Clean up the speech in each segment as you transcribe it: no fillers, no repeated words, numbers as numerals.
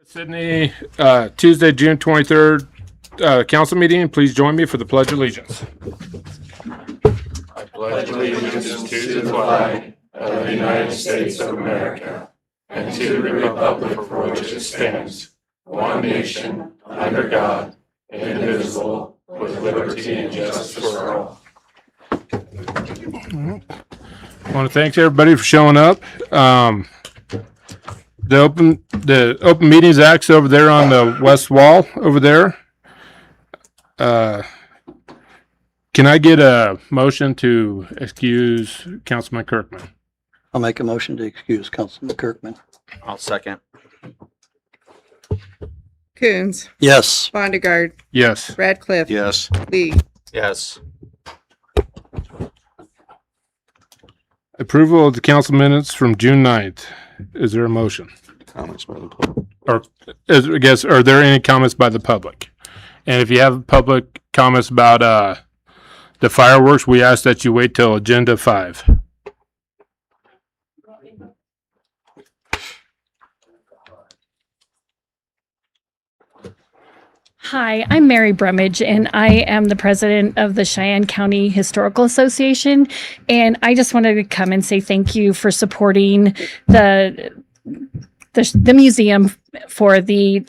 Sydney, Tuesday, June 23rd, council meeting. Please join me for the Pledge of Allegiance. I pledge allegiance to the flag of the United States of America and to the republic for which it stands, one nation, under God, indivisible, with liberty and justice for all. I want to thank everybody for showing up. The Open Meetings Act's over there on the west wall over there. Can I get a motion to excuse Councilman Kirkman? I'll make a motion to excuse Councilman Kirkman. I'll second. Coons, Yes. Bondegaard, Yes. Radcliffe, Yes. Lee. Yes. Approval of the council minutes from June 9th. Is there a motion? Comments by the public. Or are there any comments by the public? And if you have public comments about the fireworks, we ask that you wait till agenda 5. Hi, I'm Mary Brummage, and I am the president of the Cheyenne County Historical Association. And I just wanted to come and say thank you for supporting the museum for the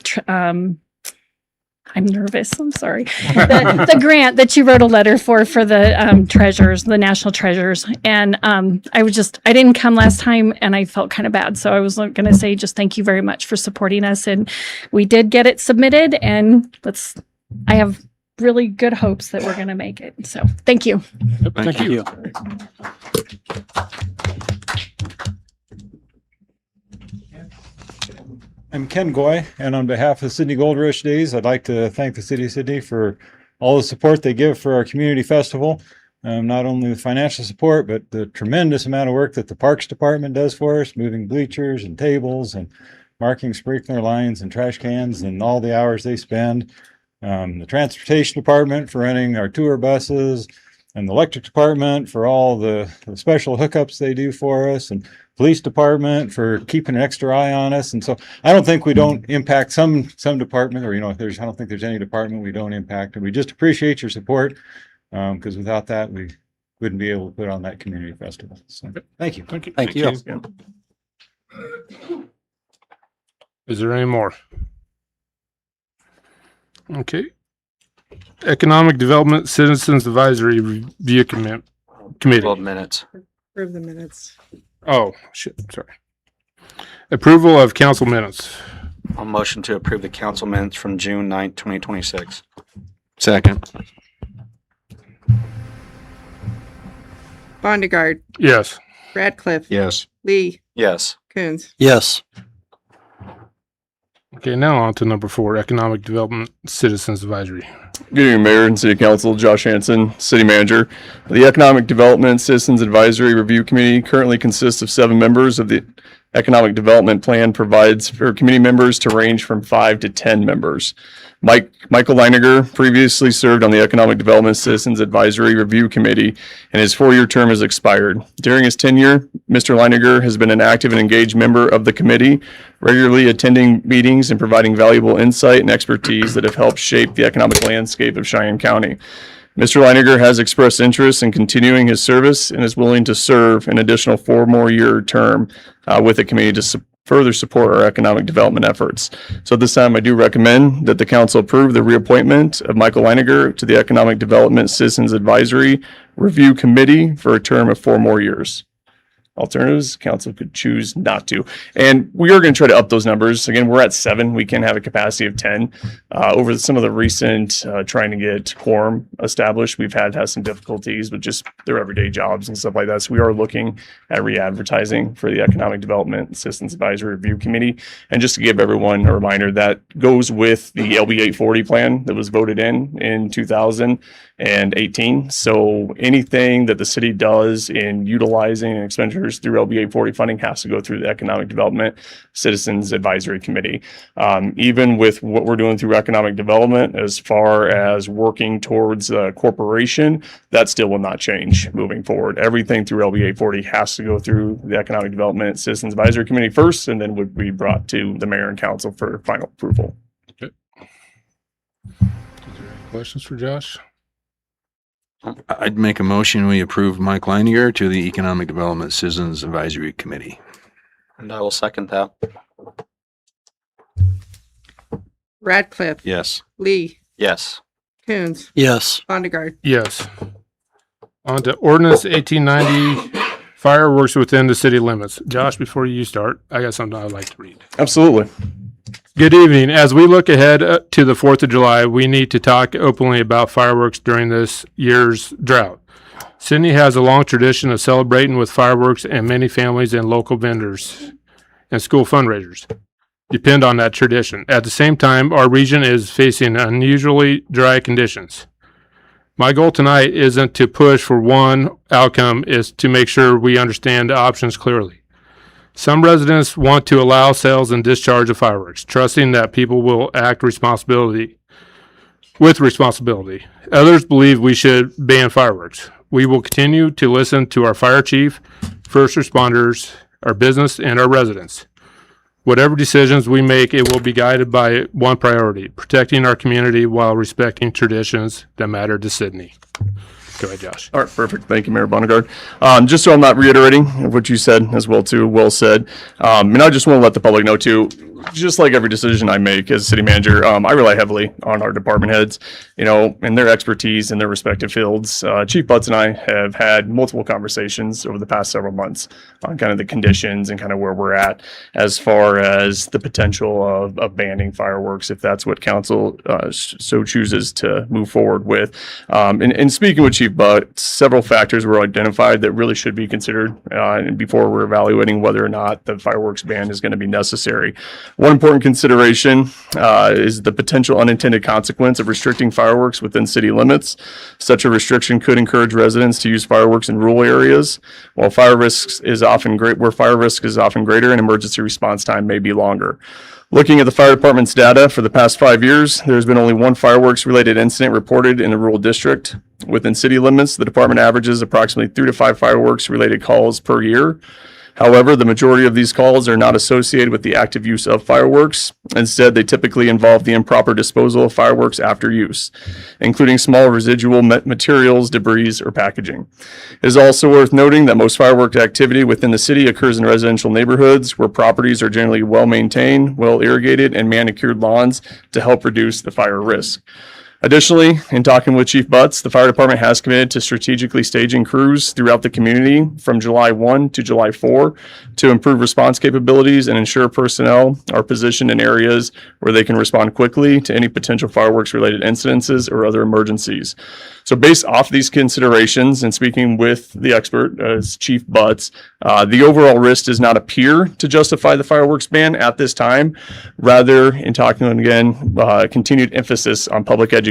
I'm nervous. I'm sorry. The grant that you wrote a letter for the treasures, the national treasures. And I didn't come last time and I felt kind of bad. So I was going to say just thank you very much for supporting us. And we did get it submitted, and I have really good hopes that we're going to make it. So thank you. Thank you. I'm Ken Goy, and on behalf of Sydney Gold Rush Days, I'd like to thank the City of Sydney for all the support they give for our community festival. Not only the financial support, but the tremendous amount of work that the Parks Department does for us, moving bleachers and tables and marking sprinkler lines and trash cans, and all the hours they spend. The Transportation Department for running our tour buses, and the Electric Department for all the special hookups they do for us, and Police Department for keeping an extra eye on us. And so I don't think we don't impact some department, or, I don't think there's any department we don't impact. And we just appreciate your support, because without that, we wouldn't be able to put on that community festival. So thank you. Thank you. Thank you. Is there any more? Okay. Economic Development Citizens Advisory Review Committee. 12 minutes. Approve the minutes. Oh, shit. Sorry. Approval of council minutes. I'll motion to approve the council minutes from June 9th, 2026. Second. Bondegaard, Yes. Radcliffe, Yes. Lee, Yes. Coons. Yes. Okay, now on to number 4, Economic Development Citizens Advisory. Good evening, Mayor and City Council. Josh Hanson, City Manager. The Economic Development Citizens Advisory Review Committee currently consists of 7 members. Of the Economic Development Plan provides for committee members to range from 5 to 10 members. Michael Leiniger previously served on the Economic Development Citizens Advisory Review Committee, and his 4-year term has expired. During his tenure, Mr. Leiniger has been an active and engaged member of the committee, regularly attending meetings and providing valuable insight and expertise that have helped shape the economic landscape of Cheyenne County. Mr. Leiniger has expressed interest in continuing his service and is willing to serve an additional 4 more year term with the committee to further support our economic development efforts. So at this time, I do recommend that the council approve the reappointment of Michael Leiniger to the Economic Development Citizens Advisory Review Committee for a term of 4 more years. Alternatives, council could choose not to. And we are going to try to up those numbers. Again, we're at 7. We can have a capacity of 10. Over some of the recent trying to get quorum established, we've had some difficulties with just their everyday jobs and stuff like that. So we are looking at re-advertising for the Economic Development Citizens Advisory Review Committee. And just to give everyone a reminder, that goes with the LB 840 plan that was voted in 2018. So anything that the city does in utilizing expenditures expenditures through LB 840 funding has to go through the Economic Development Citizens Advisory Committee. Even with what we're doing through economic development, as far as working towards a corporation, that still will not change moving forward. Everything through LB 840 has to go through the Economic Development Citizens Advisory Committee first, and then would be brought to the mayor and council for final approval. Questions for Josh? I'd make a motion, we approve Mike Leininger to the Economic Development Citizens Advisory Committee. And I will second that. Radcliffe, Yes. Lee, Yes. Coons, Yes. Sondergaard, Yes. On to ordinance 1890, fireworks within the city limits. Josh, before you start, I got something I'd like to read. Absolutely. Good evening. As we look ahead to the 4th of July, we need to talk openly about fireworks during this year's drought. Sydney has a long tradition of celebrating with fireworks, and many families and local vendors and school fundraisers depend on that tradition. At the same time, our region is facing unusually dry conditions. My goal tonight isn't to push for one outcome, is to make sure we understand the options clearly. Some residents want to allow sales and discharge of fireworks, trusting that people will act with responsibility. Others believe we should ban fireworks. We will continue to listen to our fire chief, first responders, our business, and our residents. Whatever decisions we make, it will be guided by one priority: protecting our community while respecting traditions that matter to Sydney. Go ahead, Josh. All right, perfect. Thank you, Mayor Bonnegaard. Just so I'm not reiterating what you said as well, too, well said. And I just want to let the public know, too, just like every decision I make as city manager, I rely heavily on our department heads, and their expertise in their respective fields. Chief Butts and I have had multiple conversations over the past several months on kind of the conditions and kind of where we're at as far as the potential of banning fireworks, if that's what council so chooses to move forward with. And speaking with Chief Butts, several factors were identified that really should be considered before we're evaluating whether or not the fireworks ban is going to be necessary. One important consideration is the potential unintended consequence of restricting fireworks within city limits. Such a restriction could encourage residents to use fireworks in rural areas, while fire risk is often greater and emergency response time may be longer. Looking at the fire department's data for the past 5 years, there's been only one fireworks-related incident reported in the rural district. Within city limits, the department averages approximately 3 to 5 fireworks-related calls per year. However, the majority of these calls are not associated with the active use of fireworks. Instead, they typically involve the improper disposal of fireworks after use, including small residual materials, debris, or packaging. It is also worth noting that most firework activity within the city occurs in residential neighborhoods where properties are generally well-maintained, well-irrigated, and manicured lawns to help reduce the fire risk. Additionally, in talking with Chief Butts, the fire department has committed to strategically staging crews throughout the community from July 1 to July 4 to improve response capabilities and ensure personnel are positioned in areas where they can respond quickly to any potential fireworks-related incidences or other emergencies. So based off these considerations and speaking with the expert, as Chief Butts, the overall risk does not appear to justify the fireworks ban at this time. Rather, in talking again, continued emphasis on public education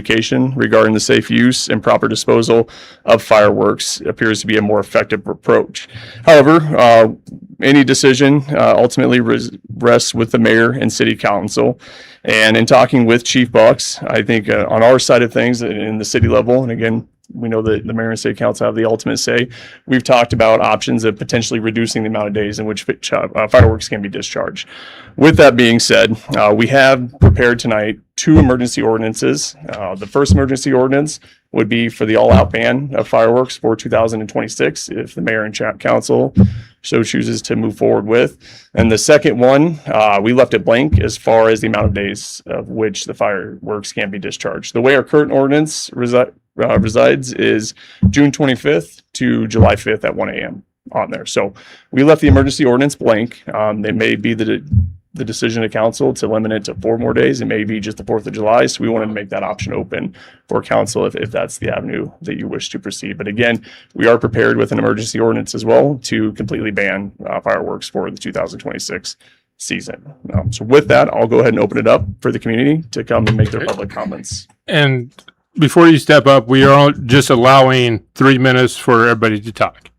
regarding the safe use and proper disposal of fireworks appears to be a more effective approach. However, any decision ultimately rests with the mayor and city council. And in talking with Chief Butts, I think on our side of things in the city level, and again, we know that the mayor and city council have the ultimate say. We've talked about options of potentially reducing the amount of days in which fireworks can be discharged. With that being said, we have prepared tonight 2 emergency ordinances. The first emergency ordinance would be for the all-out ban of fireworks for 2026, if the mayor and council so chooses to move forward with. And the second one, we left it blank as far as the amount of days of which the fireworks can be discharged. The way our current ordinance resides is June 25th to July 5th at 1 a.m. on there. So we left the emergency ordinance blank. It may be the decision of council to limit it to 4 more days. It may be just the 4th of July. So we wanted to make that option open for council if that's the avenue that you wish to proceed. But again, we are prepared with an emergency ordinance as well to completely ban fireworks for the 2026 season. So with that, I'll go ahead and open it up for the community to come and make their public comments. And before you step up, we are just allowing 3 minutes for everybody to talk.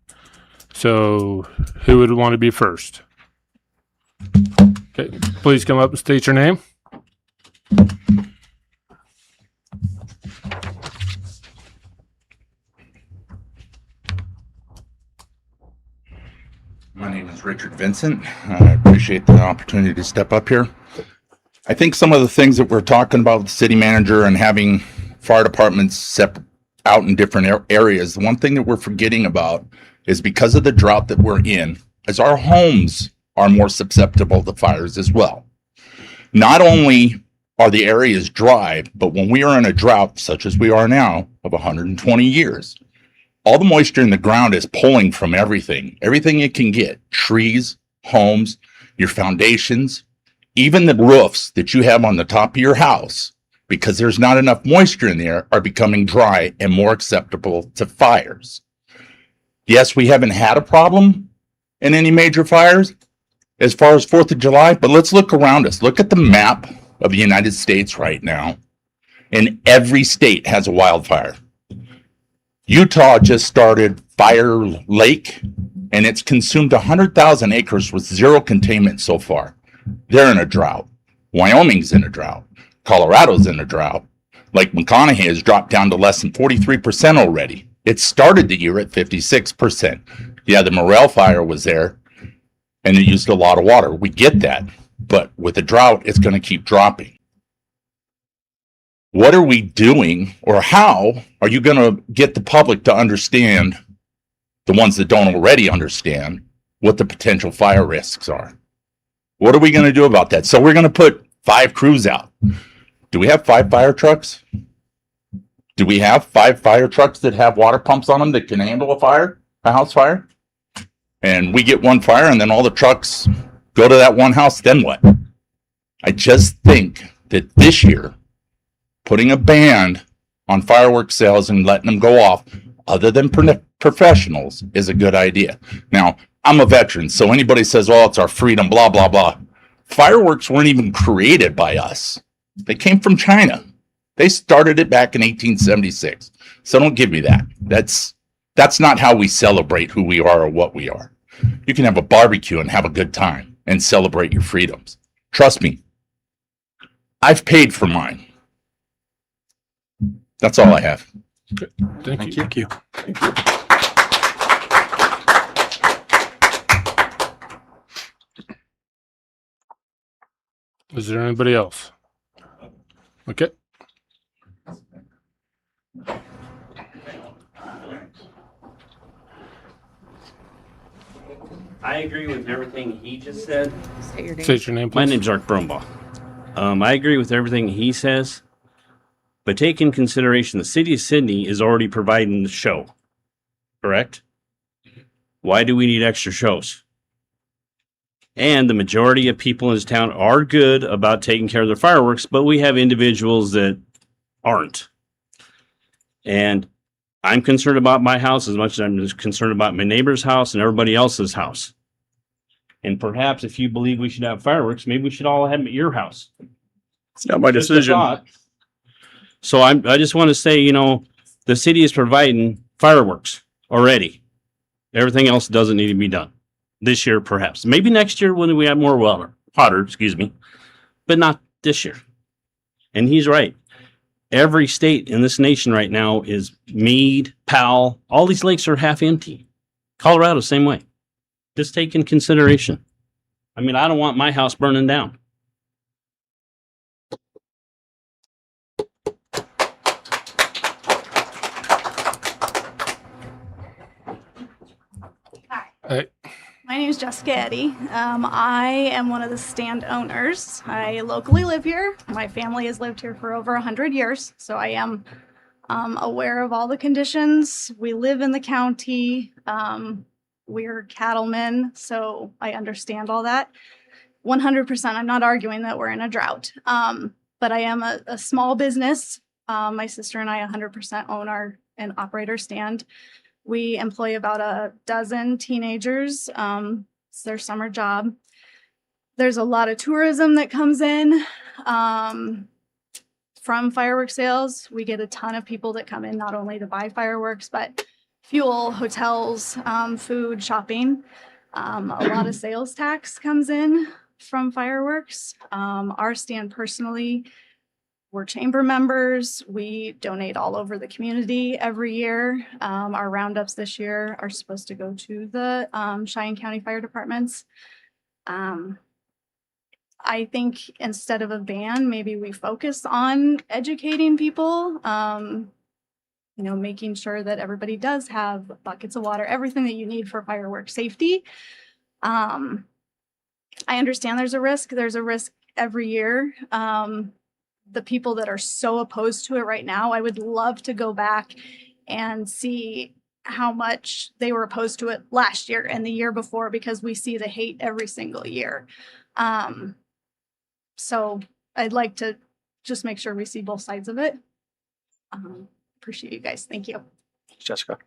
So who would want to be first? Okay, please come up and state your name. My name is Richard Vincent. I appreciate the opportunity to step up here. I think some of the things that we're talking about with the city manager and having fire departments separate out in different areas, the one thing that we're forgetting about is because of the drought that we're in, is our homes are more susceptible to fires as well. Not only are the areas dry, but when we are in a drought such as we are now of 120 years, all the moisture in the ground is pulling from everything it can get, trees, homes, your foundations, even the roofs that you have on the top of your house, because there's not enough moisture in there, are becoming dry and more acceptable to fires. Yes, we haven't had a problem in any major fires as far as 4th of July, but let's look around us. Look at the map of the United States right now, and every state has a wildfire. Utah just started Fire Lake, and it's consumed 100,000 acres with zero containment so far. They're in a drought. Wyoming's in a drought. Colorado's in a drought. Lake McConaughey has dropped down to less than 43% already. It started the year at 56%. Yeah, the Morel fire was there, and it used a lot of water. We get that. But with the drought, it's going to keep dropping. What are we doing, or how are you going to get the public to understand, the ones that don't already understand, what the potential fire risks are? What are we going to do about that? So we're going to put 5 crews out. Do we have 5 fire trucks? Do we have 5 fire trucks that have water pumps on them that can handle a house fire? And we get one fire and then all the trucks go to that one house, then what? I just think that this year, putting a ban on fireworks sales and letting them go off, other than professionals, is a good idea. Now, I'm a veteran, so anybody says, oh, it's our freedom, blah, blah, blah. Fireworks weren't even created by us. They came from China. They started it back in 1876. So don't give me that. That's not how we celebrate who we are or what we are. You can have a barbecue and have a good time and celebrate your freedoms. Trust me, I've paid for mine. That's all I have. Thank you. Thank you. Is there anybody else? Okay. I agree with everything he just said. Say your name. State your name, please. My name's Art Brumbaugh. I agree with everything he says, but take in consideration the city of Sydney is already providing the show, correct? Why do we need extra shows? And the majority of people in this town are good about taking care of their fireworks, but we have individuals that aren't. And I'm concerned about my house as much as I'm concerned about my neighbor's house and everybody else's house. And perhaps if you believe we should have fireworks, maybe we should all have them at your house. It's not my Just a decision. thought. So I just want to say, the city is providing fireworks already. Everything else doesn't need to be done this year, perhaps. Maybe next year when we have more hotter, but not this year. And he's right. Every state in this nation right now is Meade, Powell. All these lakes are half empty. Colorado, same way. Just take in consideration. I mean, I don't want my house burning down. Hey. My name is Jessica Eddy. I am one of the stand owners. I locally live here. My family has lived here for over 100 years, so I am aware of all the conditions. We live in the county. We're cattlemen, so I understand all that. 100%, I'm not arguing that we're in a drought, but I am a small business. My sister and I 100% own and operate our stand. We employ about a dozen teenagers. It's their summer job. There's a lot of tourism that comes in from fireworks sales. We get a ton of people that come in not only to buy fireworks, but fuel, hotels, food, shopping. A lot of sales tax comes in from fireworks. Our stand personally, we're chamber members. We donate all over the community every year. Our roundups this year are supposed to go to the Cheyenne County Fire Departments. I think instead of a ban, maybe we focus on educating people, making sure that everybody does have buckets of water, everything that you need for fireworks safety. I understand there's a risk. There's a risk every year. The people that are so opposed to it right now, I would love to go back and see how much they were opposed to it last year and the year before, because we see the hate every single year. So I'd like to just make sure we see both sides of it. Appreciate you guys. Thank you. Jessica.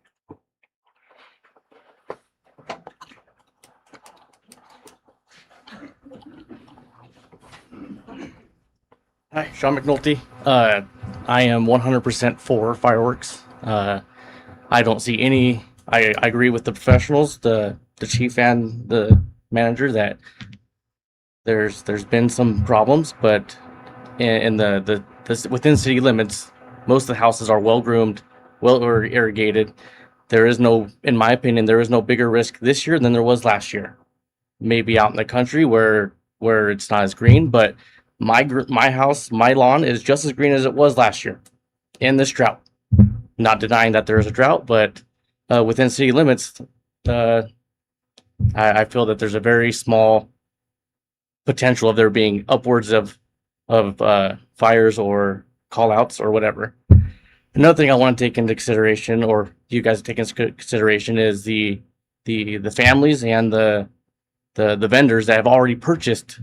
Hi, Sean McNulty. I am 100% for fireworks. I don't see any. I agree with the professionals, the chief and the manager, that there's been some problems, but in the within city limits, most of the houses are well groomed, well irrigated. There is no, in my opinion, there is no bigger risk this year than there was last year. Maybe out in the country where it's not as green, but my house, my lawn is just as green as it was last year in this drought. Not denying that there is a drought, but within city limits, I feel that there's a very small potential of there being upwards of fires or call outs or whatever. Another thing I want to take into consideration, or you guys take into consideration, is the families and the vendors that have already purchased,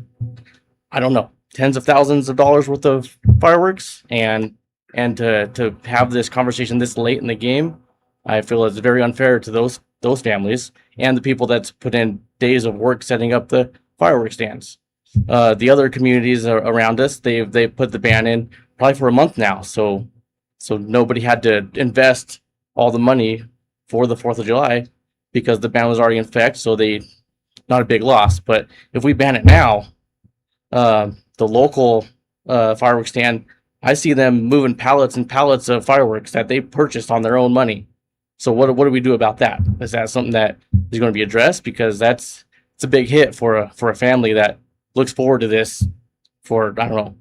I don't know, tens of thousands of dollars worth of fireworks, and to have this conversation this late in the game, I feel it's very unfair to those families and the people that's put in days of work setting up the fireworks stands. The other communities around us, they've put the ban in probably for a month now, so nobody had to invest all the money for the 4th of July because the ban was already in effect, so not a big loss. But if we ban it now, the local fireworks stand, I see them moving pallets and pallets of fireworks that they purchased on their own money. So what do we do about that? Is that something that is going to be addressed? Because it's a big hit for a family that looks forward to this for, I don't know,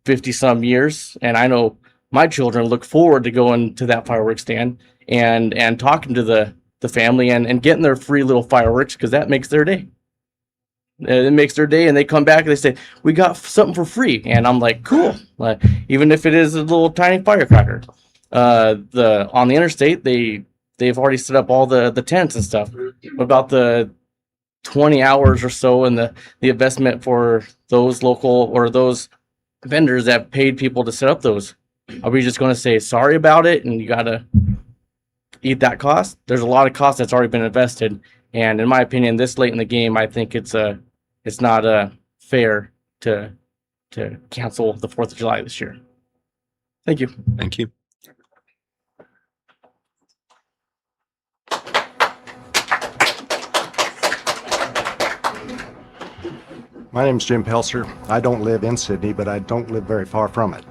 50 some years. And I know my children look forward to going to that fireworks stand and talking to the family and getting their free little fireworks, because that makes their day. It makes their day, and they come back and they say, we got something for free. And I'm like, cool. Even if it is a little tiny firecracker. On the interstate, they've already set up all the tents and stuff. What about the 20 hours or so and the investment for those local or those vendors that paid people to set up those? Are we just going to say sorry about it and you got to eat that cost? There's a lot of cost that's already been invested. And in my opinion, this late in the game, I think it's not fair to cancel the 4th of July this year. Thank you. Thank you. My name is Jim Pelser. I don't live in Sydney, but I don't live very far from it.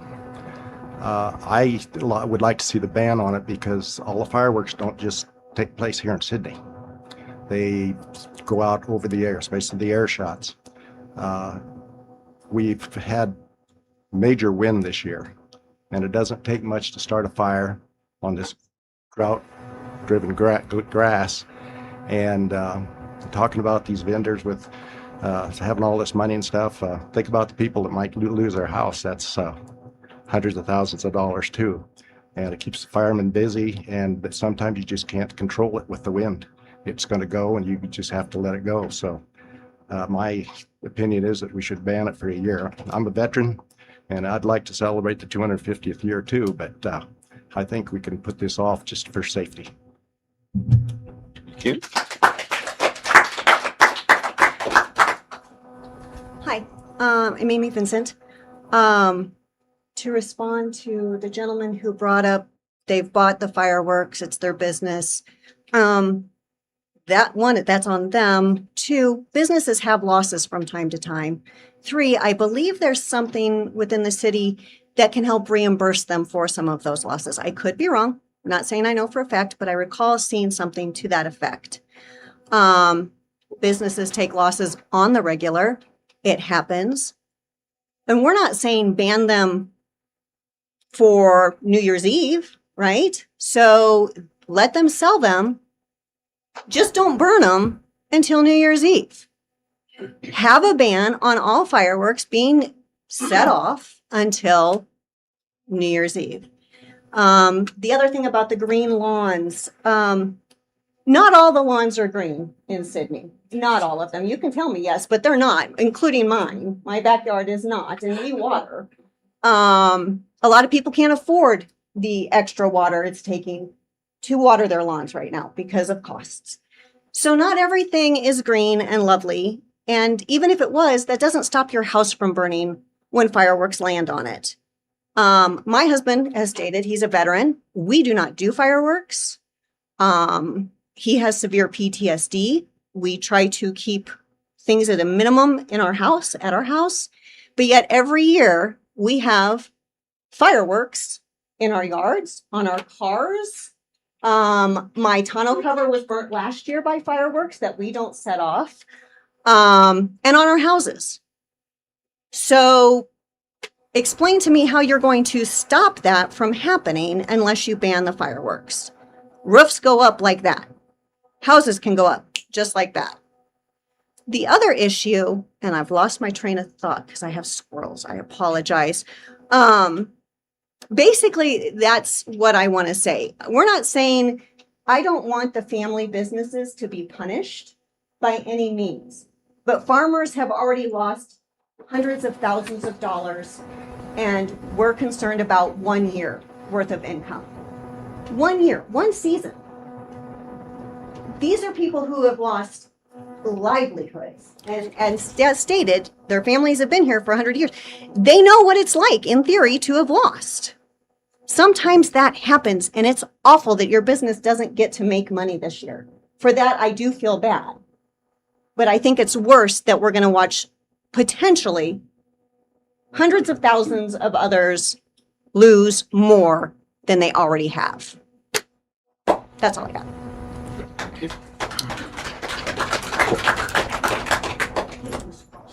I would like to see the ban on it because all the fireworks don't just take place here in Sydney. They go out over the air, especially the air shots. We've had major wind this year, and it doesn't take much to start a fire on this drought-driven grass. And talking about these vendors with having all this money and stuff, think about the people that might lose their house. That's hundreds of thousands of dollars too. And it keeps the firemen busy, and sometimes you just can't control it with the wind. It's going to go, and you just have to let it go. So my opinion is that we should ban it for a year. I'm a veteran, and I'd like to celebrate the 250th year too, but I think we can put this off just for safety. Thank you. Hi, I'm Amy Vincent. To respond to the gentleman who brought up They've bought the fireworks. It's their business. That's on them. 2, businesses have losses from time to time. 3, I believe there's something within the city that can help reimburse them for some of those losses. I could be wrong. I'm not saying I know for a fact, but I recall seeing something to that effect. Businesses take losses on the regular. It happens. And we're not saying ban them for New Year's Eve, right? So let them sell them. Just don't burn them until New Year's Eve. Have a ban on all fireworks being set off until New Year's Eve. The other thing about the green lawns, not all the lawns are green in Sydney. Not all of them. You can tell me yes, but they're not, including mine. My backyard is not, and we water. A lot of people can't afford the extra water it's taking to water their lawns right now because of costs. So not everything is green and lovely. And even if it was, that doesn't stop your house from burning when fireworks land on it. My husband has stated he's a veteran. We do not do fireworks. He has severe PTSD. We try to keep things at a minimum in our house, at our house. But yet every year we have fireworks in our yards, on our cars. My tonneau cover was burnt last year by fireworks that we don't set off. And on our houses. So explain to me how you're going to stop that from happening unless you ban the fireworks. Roofs go up like that. Houses can go up just like that. The other issue, and I've lost my train of thought because I have squirrels. I apologize. Basically, that's what I want to say. We're not saying I don't want the family businesses to be punished by any means, but farmers have already lost hundreds of thousands of dollars, and we're concerned about 1 year worth of income. 1 year, one season. These are people who have lost livelihoods and as stated, their families have been here for 100 years. They know what it's like, in theory, to have lost. Sometimes that happens, and it's awful that your business doesn't get to make money this year. For that, I do feel bad. But I think it's worse that we're going to watch potentially hundreds of thousands of others lose more than they already have. That's all I got.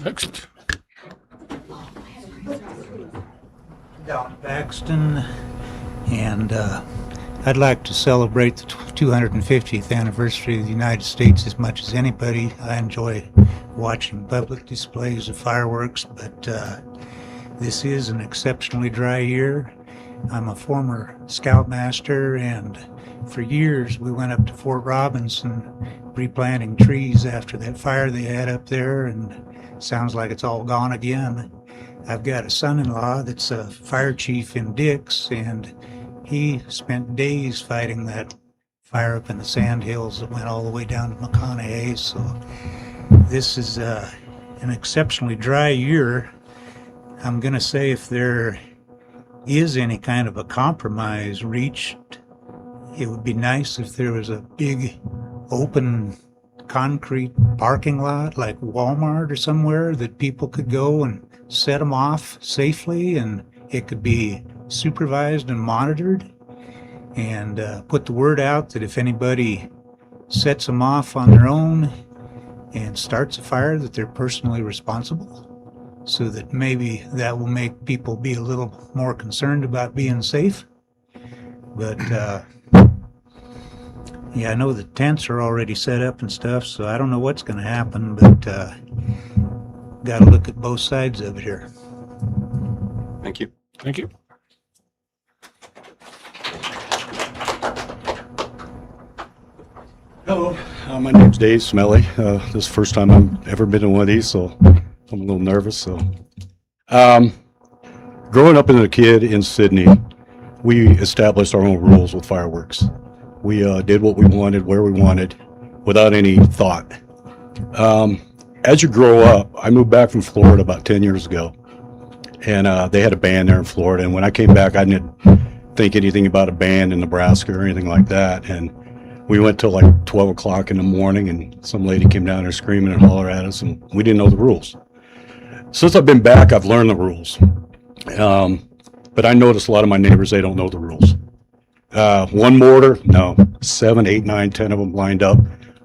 Next. Don Baxton, and I'd like to celebrate the 250th anniversary of the United States as much as anybody. I enjoy watching public displays of fireworks, but this is an exceptionally dry year. I'm a former scoutmaster, and for years we went up to Fort Robinson replanting trees after that fire they had up there, and sounds like it's all gone again. I've got a son-in-law that's a fire chief in Dix, and he spent days fighting that fire up in the sand hills that went all the way down to McConaughey. So this is an exceptionally dry year. I'm going to say if there is any kind of a compromise reached, it would be nice if there was a big open concrete parking lot like Walmart or somewhere that people could go and set them off safely, and it could be supervised and monitored, and put the word out that if anybody sets them off on their own and starts a fire, that they're personally responsible, so that maybe that will make people be a little more concerned about being safe. But yeah, I know the tents are already set up and stuff, so I don't know what's going to happen, but got to look at both sides of it here. Thank you. Thank you. Hello, my name's Dave Smelly. This is the first time I've ever been in one of these, so I'm a little nervous. So, growing up as a kid in Sydney, we established our own rules with fireworks. We did what we wanted, where we wanted, without any thought. As you grow up, I moved back from Florida about 10 years ago, and they had a ban there in Florida. And when I came back, I didn't think anything about a ban in Nebraska or anything like that. And we went till like 12 o'clock in the morning, and some lady came down there screaming and holler at us, and we didn't know the rules. Since I've been back, I've learned the rules. But I noticed a lot of my neighbors, they don't know the rules. One mortar, no, 7, 8, 9, 10 of them lined up,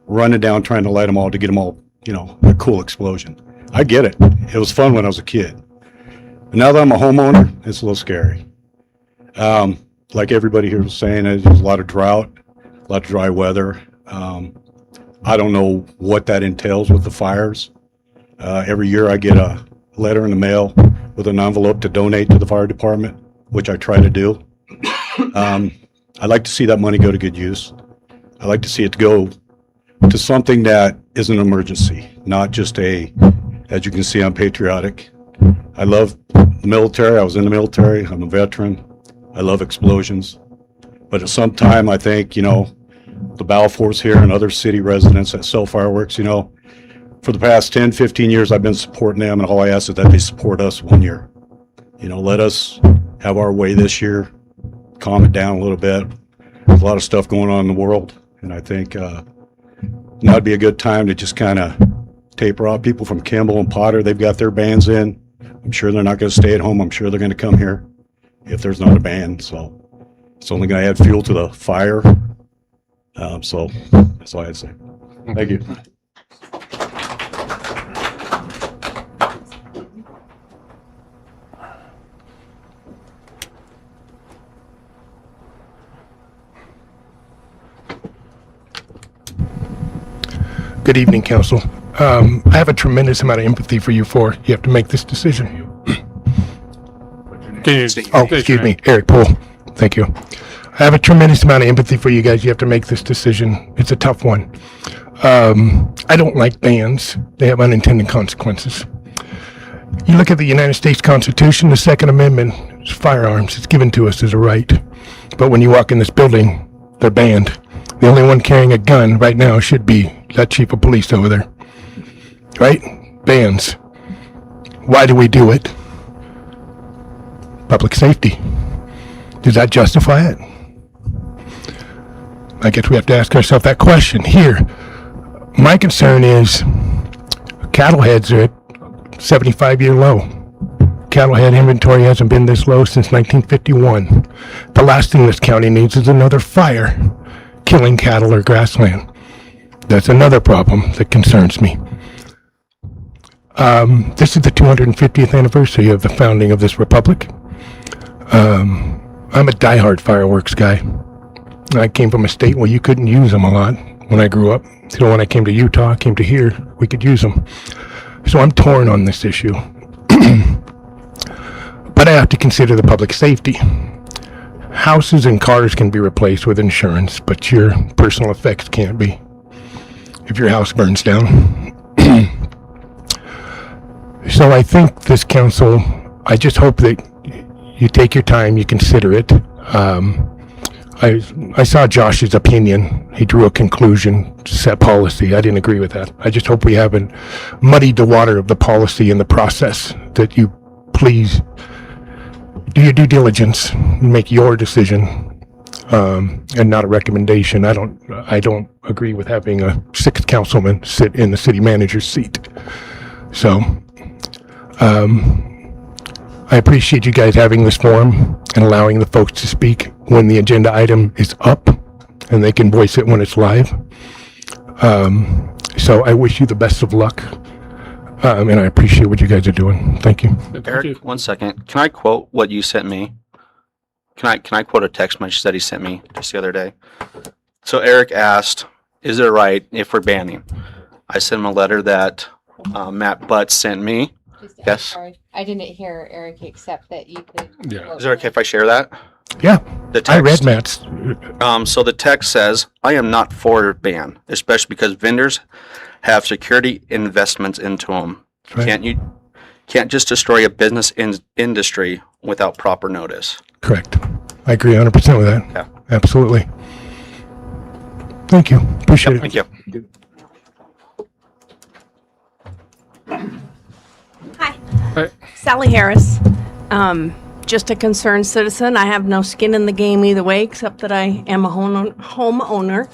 running down, trying to light them all to get them all, a cool explosion. I get it. It was fun when I was a kid. But now that I'm a homeowner, it's a little scary. Like everybody here was saying, there's a lot of drought, a lot of dry weather. I don't know what that entails with the fires. Every year I get a letter in the mail with an envelope to donate to the fire department, which I try to do. I'd like to see that money go to good use. I'd like to see it go to something that is an emergency, not just as you can see, I'm patriotic. I love the military. I was in the military. I'm a veteran. I love explosions. But at some time, I think, the Balfours here and other city residents that sell fireworks, for the past 10, 15 years, I've been supporting them, and all I ask is that they support us one year. Let us have our way this year, calm it down a little bit. There's a lot of stuff going on in the world, and I think now would be a good time to just kind of taper off. People from Kimball and Potter, they've got their bands in. I'm sure they're not going to stay at home. I'm sure they're going to come here if there's not a band. So it's only going to add fuel to the fire. So that's all I had to say. Thank you. Good evening, Council. I have a tremendous amount of empathy for you four. You have to make this decision. Excuse me, Eric Poole. Thank you. I have a tremendous amount of empathy for you guys. You have to make this decision. It's a tough one. I don't like bans. They have unintended consequences. You look at the United States Constitution, the Second Amendment, it's firearms. It's given to us as a right. But when you walk in this building, they're banned. The only one carrying a gun right now should be that chief of police over there. Right? Bans. Why do we do it? Public safety. Does that justify it? I guess we have to ask ourselves that question here. My concern is cattle heads are at 75-year low. Cattle head inventory hasn't been this low since 1951. The last thing this county needs is another fire killing cattle or grassland. That's another problem that concerns me. This is the 250th anniversary of the founding of this republic. I'm a diehard fireworks guy. I came from a state where you couldn't use them a lot when I grew up. So when I came to Utah, came to here, we could use them. So I'm torn on this issue. But I have to consider the public safety. Houses and cars can be replaced with insurance, but your personal effects can't be. If your house burns down. So I think this council, I just hope that you take your time, you consider it. I saw Josh's opinion. He drew a conclusion, set policy. I didn't agree with that. I just hope we haven't muddied the water of the policy and the process, that you please do your due diligence, make your decision, and not a recommendation. I don't agree with having a sixth councilman sit in the city manager's seat. So, I appreciate you guys having this forum and allowing the folks to speak when the agenda item is up, and they can voice it when it's live. So I wish you the best of luck, and I appreciate what you guys are doing. Thank you. Eric, 1 second. Can I quote what you sent me? Can I quote a text message that he sent me just the other day? So Eric asked, "Is it right if we're banning?" I sent him a letter that Matt Butts sent me. Yes. Sorry, I didn't hear Eric accept that you could. Yeah. Is it okay if I share that? Yeah. The text, I read Matt's. So the text says, "I am not for a ban, especially because vendors have security investments into them. Right. Can't just destroy a business industry without proper notice." Correct. I agree 100% with that. Yeah. Absolutely. Thank you. Appreciate it. Thank you. Hi. Sally Harris. just a concerned citizen. I have no skin in the game either way, except that I am a homeowner,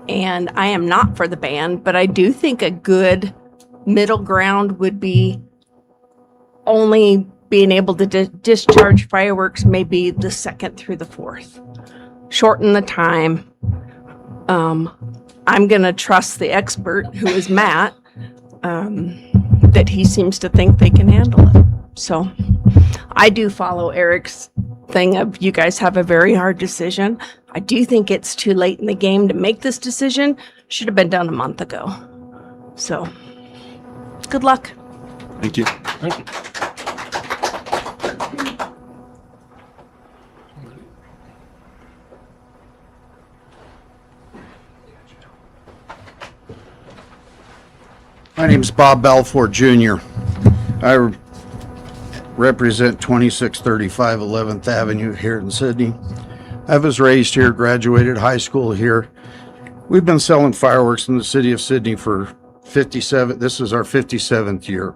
and I am not for the ban. But I do think a good middle ground would be only being able to discharge fireworks maybe the 2nd through the 4th. Shorten the time. I'm going to trust the expert, who is Matt, that he seems to think they can handle it. So I do follow Eric's thing of you guys have a very hard decision. I do think it's too late in the game to make this decision. Should have been done a month ago. So good luck. Thank you. Thank you. My name's Bob Balfour Jr. I represent 2635 11th Avenue here in Sydney. I was raised here, graduated high school here. We've been selling fireworks in the city of Sydney for 57, this is our 57th year.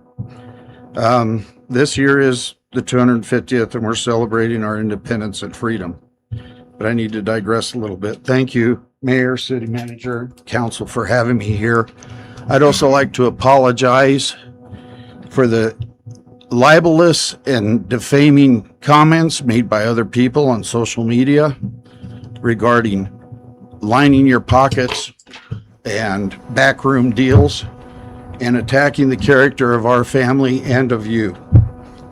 This year is the 250th and we're celebrating our independence and freedom. But I need to digress a little bit. Thank you, Mayor, City Manager, Council, for having me here. I'd also like to apologize for the libelous and defaming comments made by other people on social media regarding lining your pockets and backroom deals and attacking the character of our family and of you.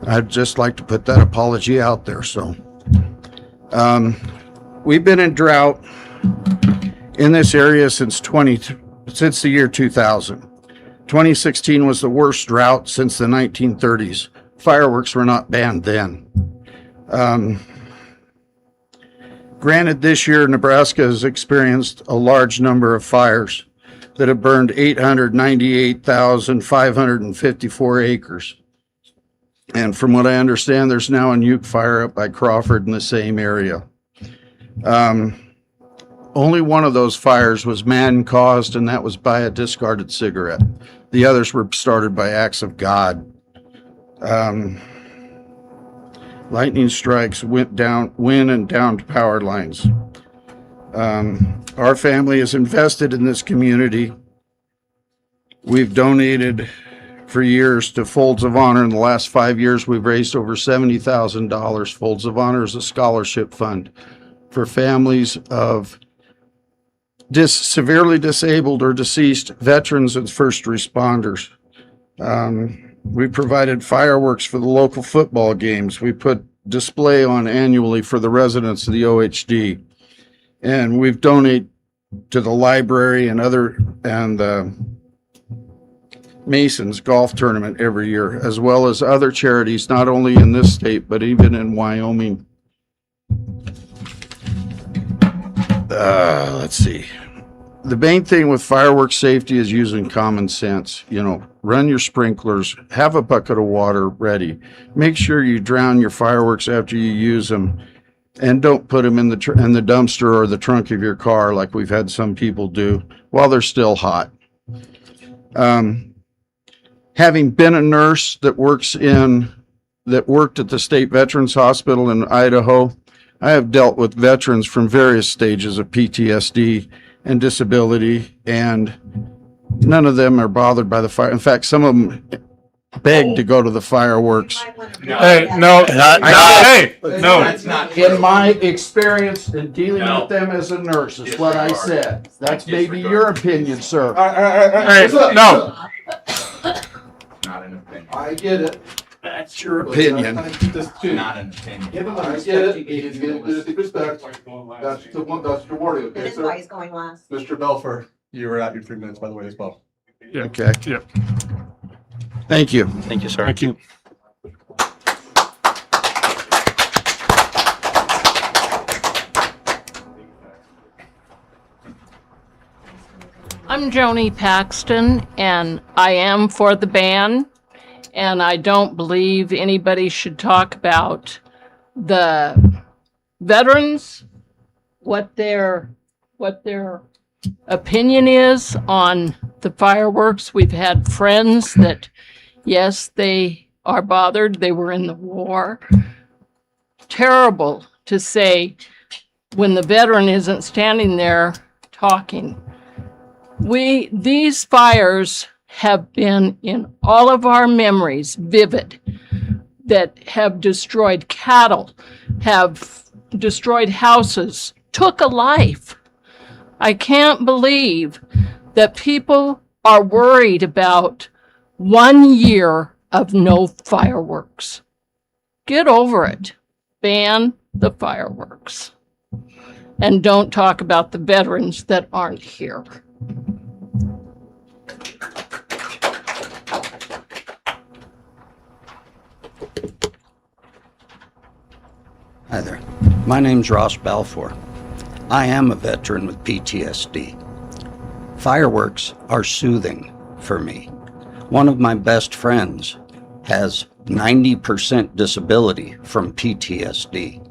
I'd just like to put that apology out there. So, we've been in drought in this area since the year 2000. 2016 was the worst drought since the 1930s. Fireworks were not banned then. Granted, this year Nebraska has experienced a large number of fires that have burned 898,554 acres. And from what I understand, there's now a nuke fire up by Crawford in the same area. Only one of those fires was man-caused, and that was by a discarded cigarette. The others were started by acts of God. Lightning strikes went and downed power lines. Our family is invested in this community. We've donated for years to Folds of Honor. In the last 5 years, we've raised over $70,000. Folds of Honor is a scholarship fund for families of severely disabled or deceased veterans and first responders. We provided fireworks for the local football games. We put display on annually for the residents of the OHD. And we've donated to the library and the Masons golf tournament every year, as well as other charities, not only in this state, but even in Wyoming. Let's see. The main thing with fireworks safety is using common sense. You know, run your sprinklers, have a bucket of water ready. Make sure you drown your fireworks after you use them, and don't put them in the dumpster or the trunk of your car like we've had some people do while they're still hot. Having been a nurse that worked at the State Veterans Hospital in Idaho, I have dealt with veterans from various stages of PTSD and disability, and none of them are bothered by the fire. In fact, some of them beg to go to the fireworks. Hey, no. Hey, no. In my experience in dealing with them as a nurse, is what I said. That's maybe your opinion, sir. Hey, no. Not an opinion. I get it. That's your opinion. Not an opinion. Give him a respect. That's your warning, okay, That's sir? why he's going last. Mr. Belfer, you were at your 3 minutes, by the way, as well. Okay. Yep. Thank you. Thank you, sir. Thank you. I'm Joni Paxton, and I am for the ban. And I don't believe anybody should talk about the veterans, what their opinion is on the fireworks. We've had friends that, yes, they are bothered. They were in the war. terrible to say when the veteran isn't standing there talking. These fires have been in all of our memories, vivid, that have destroyed cattle, have destroyed houses, took a life. I can't believe that people are worried about 1 year of no fireworks. Get over it. Ban the fireworks. And don't talk about the veterans that aren't here. Hi there. My name's Ross Balfour. I am a veteran with PTSD. Fireworks are soothing for me. One of my best friends has 90% disability from PTSD.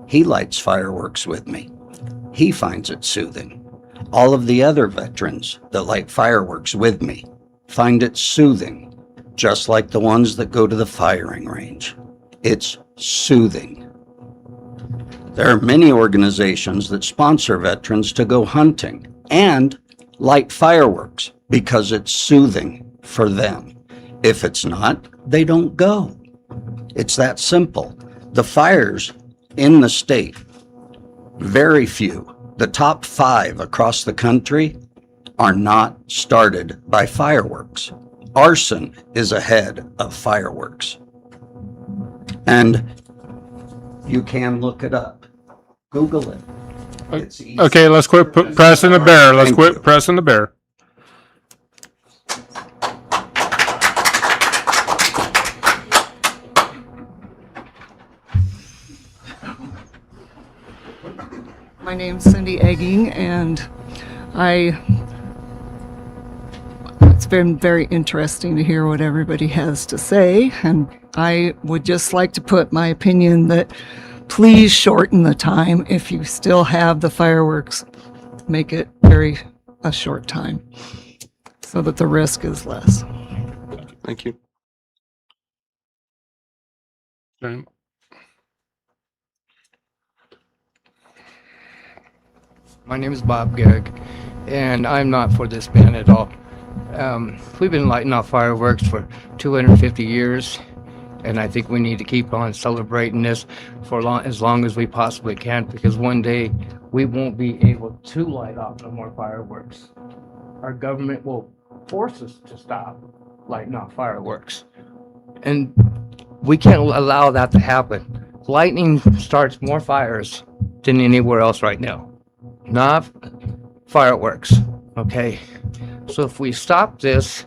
He lights fireworks with me. He finds it soothing. All of the other veterans that light fireworks with me find it soothing, just like the ones that go to the firing range. It's soothing. There are many organizations that sponsor veterans to go hunting and light fireworks because it's soothing for them. If it's not, they don't go. It's that simple. The fires in the state, very few, the top 5 across the country, are not started by fireworks. Arson is ahead of fireworks. And you can look it up. Google it. It's easy. Okay, let's quit pressing the bear. Let's Thank quit you. pressing the bear. My name's Cindy Egging, and it's been very interesting to hear what everybody has to say, and I would just like to put my opinion that please shorten the time. If you still have the fireworks, make it a short time so that the risk is less. Thank you. Okay. My name is Bob Garrick, and I'm not for this ban at all. We've been lighting off fireworks for 250 years, and I think we need to keep on celebrating this for as long as we possibly can, because one day we won't be able to light off no more fireworks. Our government will force us to stop lighting off fireworks, and we can't allow that to happen. Lightning starts more fires than anywhere else right now. Not fireworks, okay? So if we stop this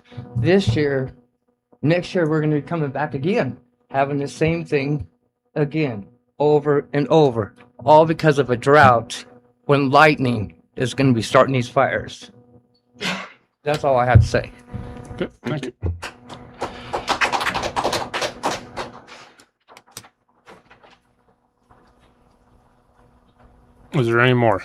year, next year we're going to be coming back again, having the same thing again, over and over, all because of a drought when lightning is going to be starting these fires. That's all I have to say. Okay, thank you. Is there any more?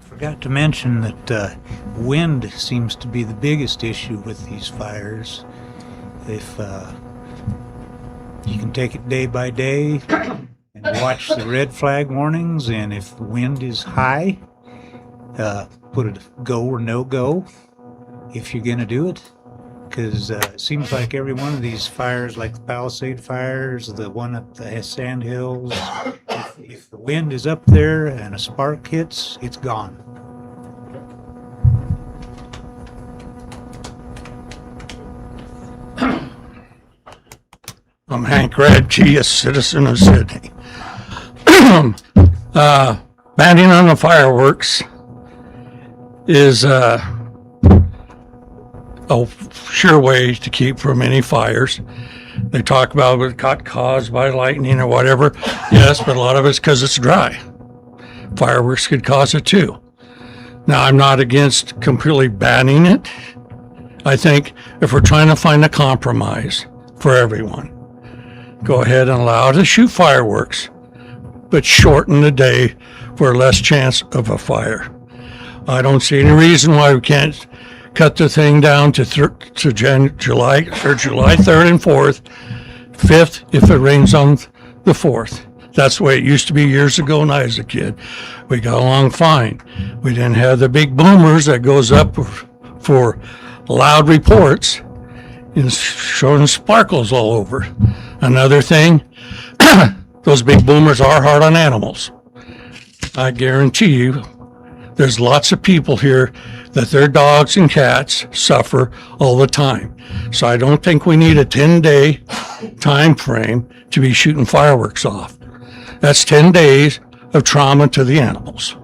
Forgot to mention that wind seems to be the biggest issue with these fires. If you can take it day by day and watch the red flag warnings, and if the wind is high, put a go or no go if you're gonna do it. Because it seems like every one of these fires, like the Palisade fires, the one at the Sand Hills, if the wind is up there and a spark hits, it's gone. I'm Hank Radke, a citizen of Sydney. Banning on the fireworks is a sure way to keep from any fires. They talk about it got caused by lightning or whatever. Yes, but a lot of it's because it's dry. Fireworks could cause it too. Now, I'm not against completely banning it. I think if we're trying to find a compromise for everyone, go ahead and allow to shoot fireworks, but shorten the day for less chance of a fire. I don't see any reason why we can't cut the thing down to July 3rd and 4th, 5th if it rains on the 4th. That's the way it used to be years ago when I was a kid. We got along fine. We didn't have the big boomers that goes up for loud reports and showing sparkles all over. Another thing, those big boomers are hard on animals. I guarantee you, there's lots of people here that their dogs and cats suffer all the time. So I don't think we need a 10-day time frame to be shooting fireworks off. That's 10 days of trauma to the animals.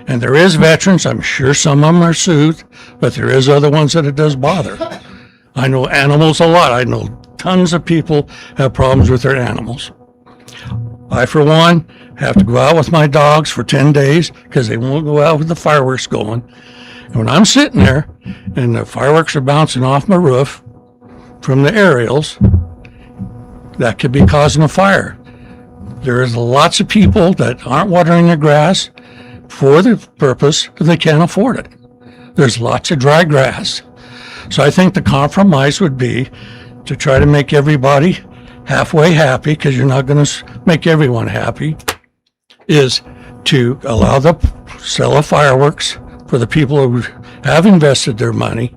And there is veterans, I'm sure some of them are soothed, but there is other ones that it does bother. I know animals a lot. I know tons of people have problems with their animals. I, for one, have to go out with my dogs for 10 days because they won't go out with the fireworks going. And when I'm sitting there and the fireworks are bouncing off my roof from the aerials, that could be causing a fire. There's lots of people that aren't watering their grass for the purpose that they can't afford it. There's lots of dry grass. So I think the compromise would be to try to make everybody halfway happy, because you're not going to make everyone happy, is to allow the sale of fireworks for the people who have invested their money,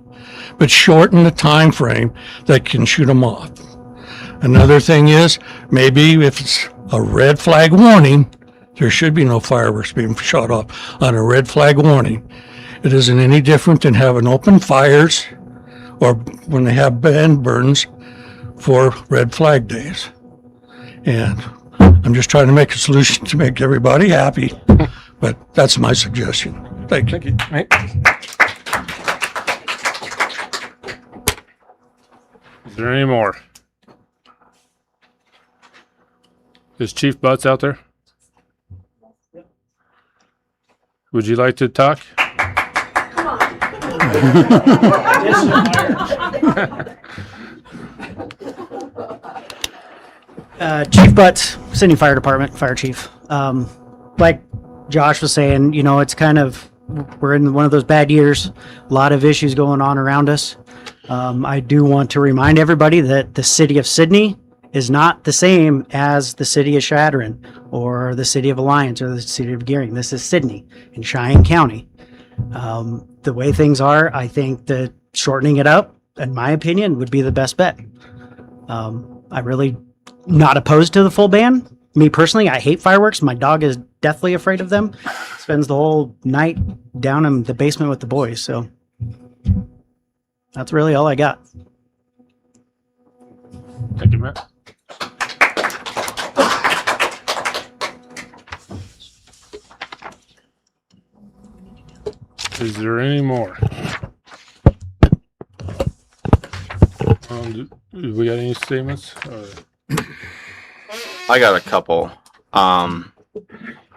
but shorten the time frame that can shoot them off. Another thing is, maybe if it's a red flag warning, there should be no fireworks being shot off on a red flag warning. It isn't any different than having open fires or when they have band burns for red flag days. And I'm just trying to make a solution to make everybody happy, but that's my suggestion. Thank you. Is there any more? Is Chief Butts out there? Would you like to talk? Chief Butts, Sydney Fire Department, Fire Chief. Like Josh was saying, you know, it's kind of, we're in one of those bad years, a lot of issues going on around us. I do want to remind everybody that the city of Sydney is not the same as the city of Chadron or the city of Alliance or the city of Gearing. This is Sydney in Cheyenne County. The way things are, I think that shortening it up, in my opinion, would be the best bet. I really not opposed to the full ban. Me personally, I hate fireworks. My dog is deathly afraid of them. Spends the whole night down in the basement with the boys. So that's really all I got. Thank you, Matt. Is there any more? Do we got any statements? I got a couple. I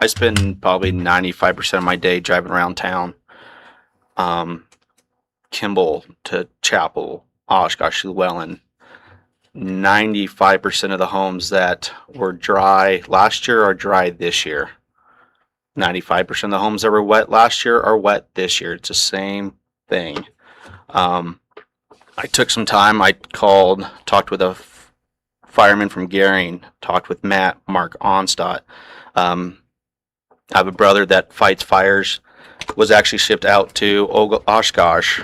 spend probably 95% of my day driving around town. Kimball to Chapel, Oshkosh, Llewellyn. 95% of the homes that were dry last year are dry this year. 95% of the homes that were wet last year are wet this year. It's the same thing. I took some time. I talked with a fireman from Gearing, talked with Mark Onstadt. I have a brother that fights fires, was actually shipped out to Oshkosh,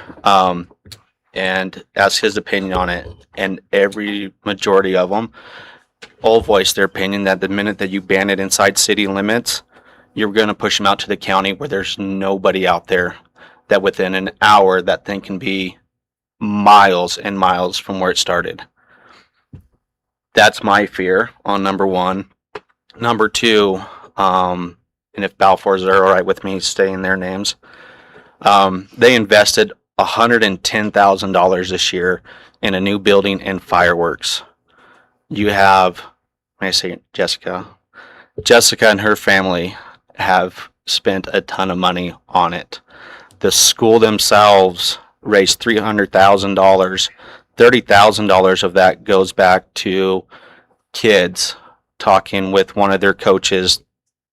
and asked his opinion on it. And every majority of them all voiced their opinion that the minute that you ban it inside city limits, you're going to push them out to the county where there's nobody out there, that within an hour that thing can be miles and miles from where it started. That's my fear on number one. Number two, and if Balfour's are all right with me saying their names, they invested $110,000 this year in a new building and fireworks. You have, may I say Jessica and her family have spent a ton of money on it. The school themselves raised $300,000. $30,000 of that goes back to kids. Talking with one of their coaches,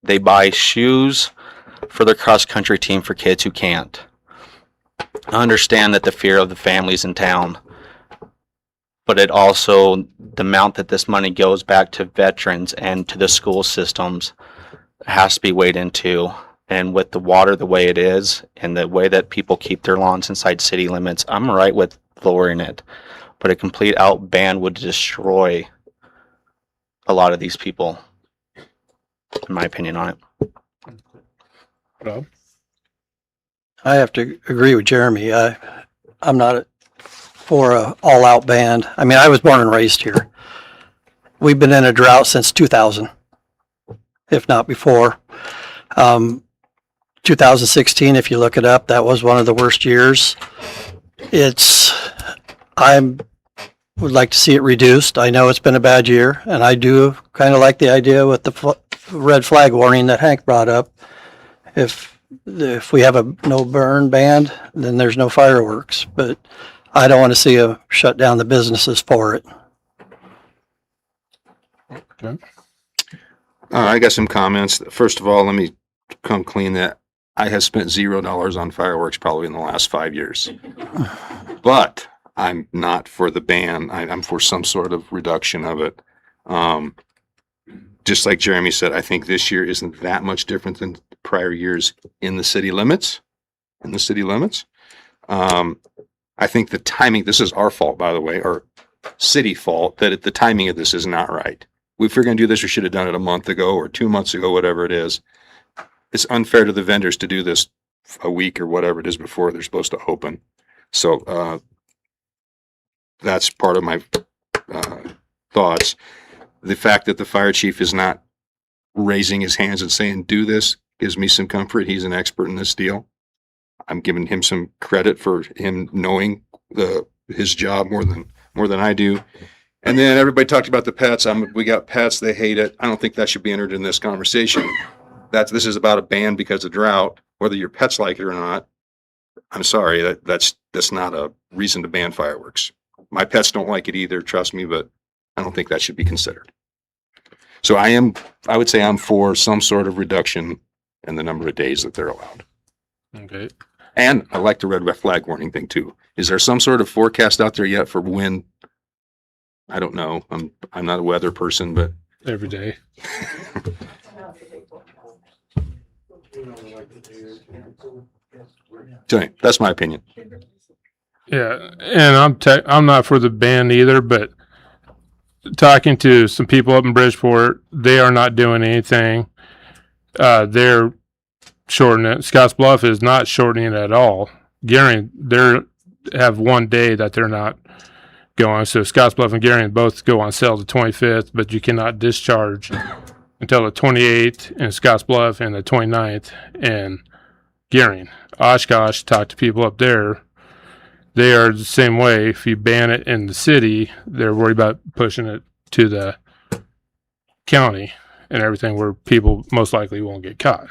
they buy shoes for their cross country team for kids who can't. I understand that the fear of the families in town, but it also, the amount that this money goes back to veterans and to the school systems has to be weighed into. And with the water the way it is and the way that people keep their lawns inside city limits, I'm right with lowering it. But a complete out ban would destroy a lot of these people, in my opinion on it. Rob? I have to agree with Jeremy. I'm not for a all-out ban. I mean, I was born and raised here. We've been in a drought since 2000, if not before. 2016, if you look it up, that was one of the worst years. I would like to see it reduced. I know it's been a bad year, and I do kind of like the idea with the red flag warning that Hank brought up. If we have a no burn ban, then there's no fireworks, but I don't want to see a shut down the businesses for it. Okay. I got some comments. First of all, let me come clean that I have spent $0 on fireworks probably in the last 5 years. But I'm not for the ban. I'm for some sort of reduction of it. Just like Jeremy said, I think this year isn't that much different than prior years in the city limits. I think the timing, this is our fault, by the way, or city fault, that the timing of this is not right. If we're going to do this, we should have done it a month ago or 2 months ago, whatever it is. It's unfair to the vendors to do this a week or whatever it is before they're supposed to open. So that's part of my thoughts. The fact that the fire chief is not raising his hands and saying, do this, gives me some comfort. He's an expert in this deal. I'm giving him some credit for him knowing his job more than I do. And then everybody talked about the pets. We got pets. They hate it. I don't think that should be entered in this conversation. This is about a ban because of drought, whether your pets like it or not. I'm sorry, that's not a reason to ban fireworks. My pets don't like it either, trust me, but I don't think that should be considered. So I would say I'm for some sort of reduction in the number of days that they're allowed. Okay. And I like the red flag warning thing too. Is there some sort of forecast out there yet for when? I don't know. I'm not a weather person, but every day. That's my opinion. Yeah, and I'm not for the ban either, but talking to some people up in Bridgeport, they are not doing anything. They're shortening it. Scottsbluff is not shortening it at all. Gary, they have 1 day that they're not going. So Scottsbluff and Gary both go on sale the 25th, but you cannot discharge until the 28th in Scottsbluff and the 29th in Gary. Oshkosh, talked to people up there. They are the same way. If you ban it in the city, they're worried about pushing it to the county and everything where people most likely won't get caught.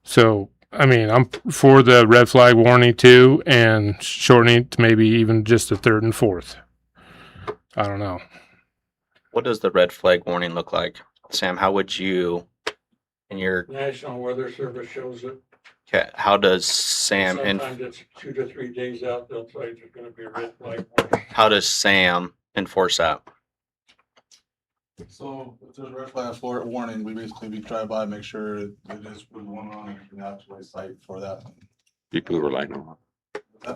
So, I mean, I'm for the red flag warning too and shortening to maybe even just the 3rd and 4th. I don't know. What does the red flag warning look like? Sam, how would you, in your... National Weather Service shows it. Okay, how does Sam... Sometimes it's 2 to 3 days out, they'll say there's going to be a red flag warning. How does Sam enforce that? So if there's a red flag warning, we drive by, make sure it is going on, and we can actually cite for that. People who are lighting them up.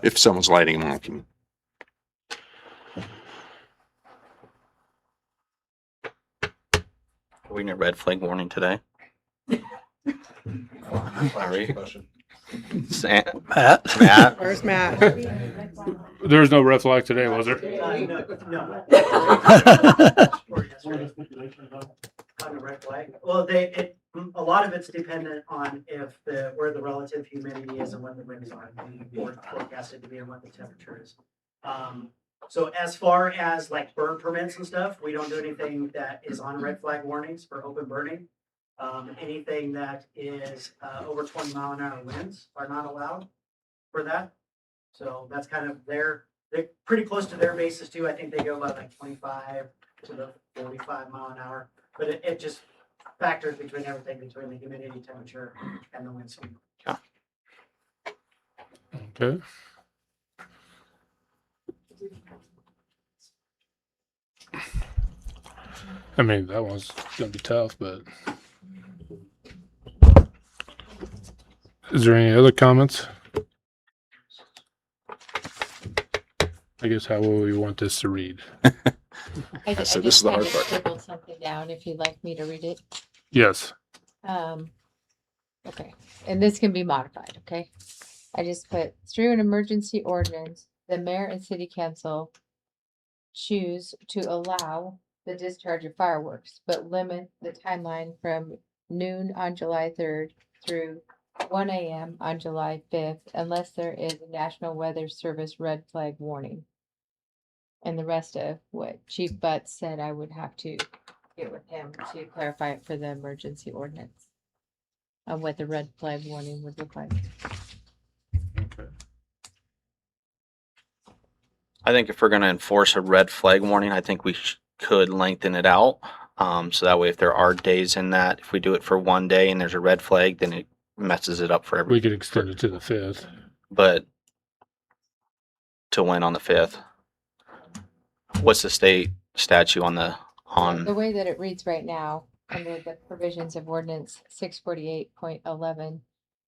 If someone's lighting them off. Are we in a red flag warning today? Sorry. Sam, Matt. Where's Matt? There was no red flag today, was there? No. On the red flag. Well, a lot of it's dependent on where the relative humidity is and what the winds are forecasted to be and what the temperature is. So as far as like burn permits and stuff, we don't do anything that is on red flag warnings for open burning. Anything that is over 20 mile an hour winds are not allowed for that. So that's kind of they're pretty close to their bases too. I think they go about like 25 to the 45 mile an hour, but it just factors between everything between the humidity, temperature, and the wind speed. Okay. I mean, that one's gonna be tough, but is there any other comments? I guess how will we want this to read? I So I this is just the kind hard of part. scribbled something down if you'd like me to read it. Yes. Okay, and this can be modified, okay? I just put through an emergency ordinance, the mayor and city council choose to allow the discharge of fireworks, but limit the timeline from noon on July 3rd through 1 a.m. on July 5th, unless there is a National Weather Service red flag warning. And the rest of what Chief Butts said, I would have to get with him to clarify it for the emergency ordinance of what the red flag warning would look like. Okay. I think if we're going to enforce a red flag warning, I think we could lengthen it out. So that way, if there are days in that, if we do it for one day and there's a red flag, then it messes it up for everyone. We could extend it to the 5th. But to win on the 5th, what's the state statute on The on? way that it reads right now, under the provisions of ordinance 648.11,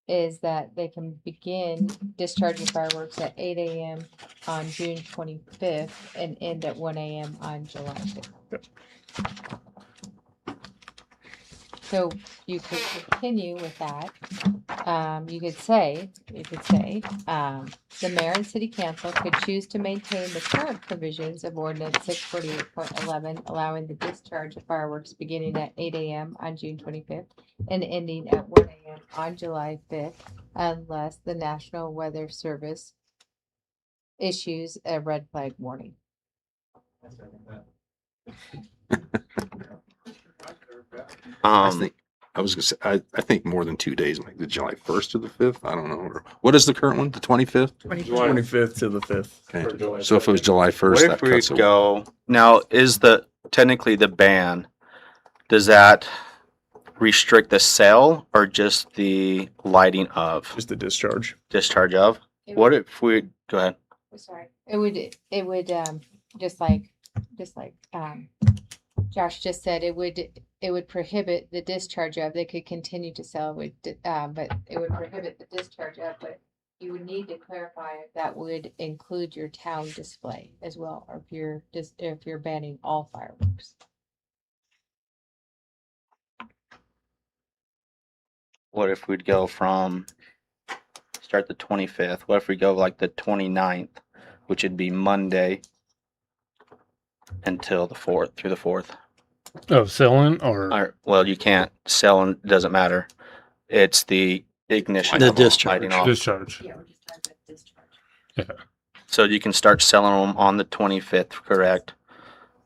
is that they can begin discharging fireworks at 8 a.m. on June 25th and end at 1 a.m. on July 5th. So you could continue with that. You could say, the mayor and city council could choose to maintain the current provisions of ordinance 648.11, allowing the discharge of fireworks beginning at 8 a.m. on June 25th and ending at 1 a.m. on July 5th, unless the National Weather Service issues a red flag warning. I was gonna say, I think more than 2 days, like the July 1st to the 5th. I don't know. Or what is the current one? The 25th? 25th to the 5th. Okay. So if it was July 1st, What that if we cuts it. go now? Is the technically the ban? Does that restrict the sale or just the lighting of? Just the discharge. Discharge of. What if we go ahead? Sorry. It would just like Josh just said, it would prohibit the discharge of. They could continue to sell, but it would prohibit the discharge of. But you would need to clarify if that would include your town display as well, or if you're banning all fireworks. What if we'd go from start the 25th? What if we go like the 29th, which would be Monday until the 4th, through the 4th? Oh, selling or Well, you can't sell, and it doesn't matter. It's the ignition. The of them discharge. lighting off. discharge. Yeah. So you can start selling them on the 25th, correct?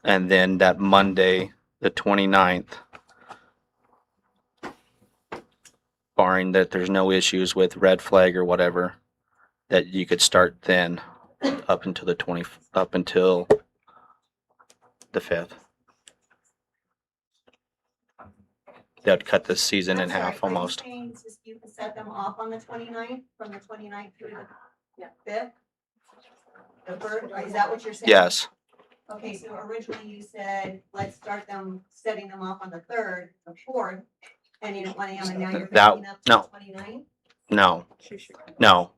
And then that Monday, the 29th, barring that there's no issues with red flag or whatever, that you could start then up until the 5th. That'd cut the season in half almost. You can set them off on the 29th, from the 29th through the 5th? The third, is that what you're saying? Yes. Okay, so originally you said, let's start them, setting them off on the 3rd, the 4th, ending at 1 a.m. and now you're That- backing up to no. the 29th? No.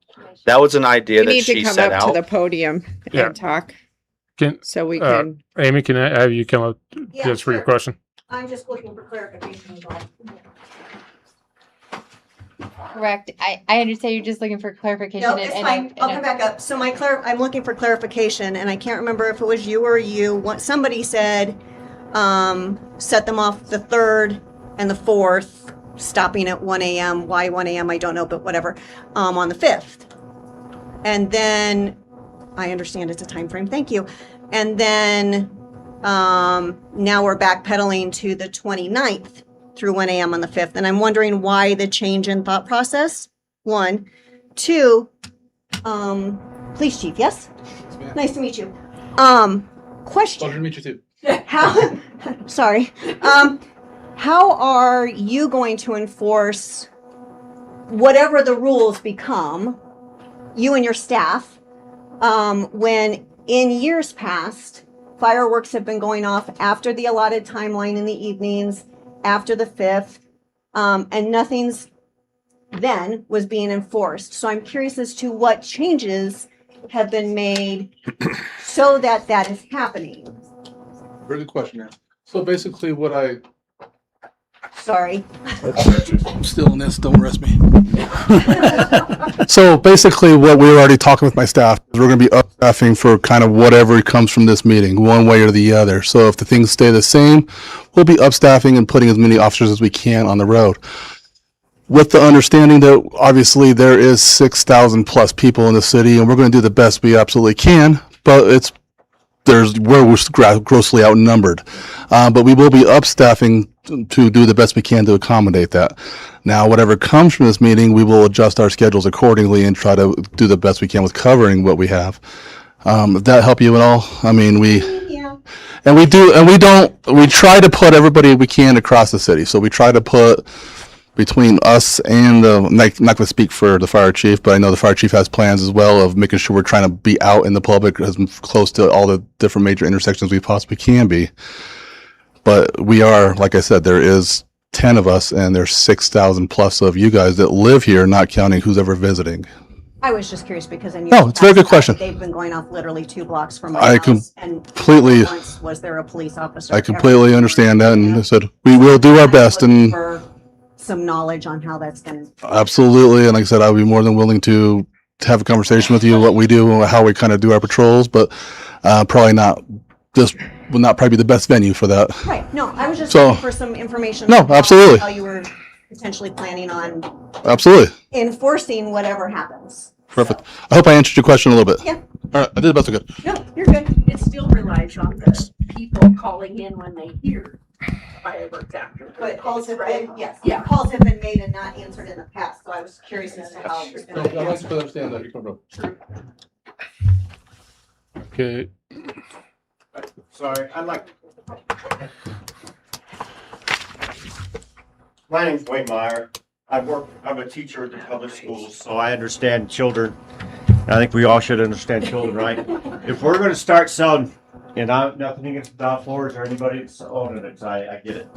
That was an idea You that need to she come set up to out. the podium Yeah. and talk Can so we can. Amy, can I have you come up Yeah, just for your sure. question? I'm just looking for clarification. is all. Correct. I understand you're just looking for clarification. No, it's fine. I'll come back up. So I'm looking for clarification, and I can't remember if it was you or you. Somebody said, set them off the 3rd and the 4th, stopping at 1 a.m. Why 1 a.m.? I don't know, but whatever. On the 5th. And then, I understand it's a time frame. Thank you. And then, now we're backpedaling to the 29th through 1 a.m. on the 5th. And I'm wondering why the change in thought process. 1. 2, police chief, yes? Nice to meet you. Question. Pleasure to meet you too. How, sorry. How are you going to enforce whatever the rules become you and your staff, when in years past, fireworks have been going off after the allotted timeline in the evenings, after the 5th, and nothing's then was being enforced. So I'm curious as to what changes have been made so that that is happening. Very good question, Aaron. So basically Sorry. I'm still in this, don't arrest me. So basically what we were already talking with my staff is we're going to be upstaffing for kind of whatever comes from this meeting, one way or the other. So if the things stay the same, we'll be upstaffing and putting as many officers as we can on the road. With the understanding that obviously there is 6,000 plus people in the city and we're going to do the best we absolutely can, but we're grossly outnumbered. But we will be upstaffing to do the best we can to accommodate that. Now, whatever comes from this meeting, we will adjust our schedules accordingly and try to do the best we can with covering what we have. Does that help you at all? I mean, we try to put everybody we can across the city. So we try to put between us and not going to speak for the fire chief, but I know the fire chief has plans as well of making sure we're trying to be out in the public as close to all the different major intersections we possibly can be. But we are, like I said, there is 10 of us and there's 6,000 plus of you guys that live here, not counting who's ever visiting. I was just curious because in No, it's a very good question. They've been going off literally 2 blocks from my I house. And completely- once was there a police officer? I completely understand that, and I said we will do our best, and For some knowledge on how that's going to. absolutely, and like I said, I would be more than willing to have a conversation with you, what we do, and how we kind of do our patrols, but probably not. This will not probably be the best venue for that. Right. No, I was just So- looking for some information. No, on how- absolutely. How you were potentially planning on Absolutely, enforcing whatever happens. perfect. I hope I answered your question a little bit. Yeah. All right, I did the best I could. No, you're good. It still relies on the people calling in when they hear fireworks after. But calls have been, yes, Yeah. calls have been made and not answered in the past, so I was curious as to how. it's No, gonna be I like answered. to understand that. You come from. Okay. Sorry, I'd like. My name's Wayne Meyer. I'm a teacher at the public schools, so I understand children. I think we all should understand children, right? If we're gonna start selling, and I'm nothing against Dow Forge or anybody that's owning it, I get it.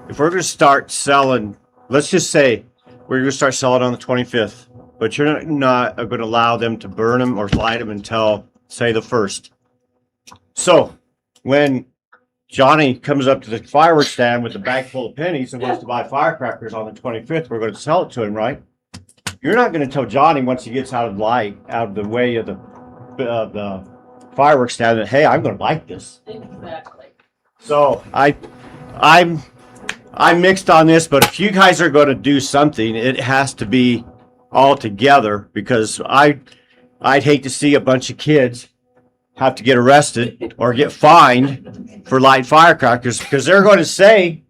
If we're gonna start selling, let's just say we're gonna start selling on the 25th, but you're not gonna allow them to burn them or light them until, say, the 1st. So when Johnny comes up to the fireworks stand with a bag full of pennies and wants to buy firecrackers on the 25th, we're going to sell it to him, right? You're not going to tell Johnny once he gets out of the way of the fireworks stand that, hey, I'm going to like this. Exactly. So I'm mixed on this, but if you guys are going to do something, it has to be all together, because I'd hate to see a bunch of kids have to get arrested or get fined for lighting firecrackers, because they're going to say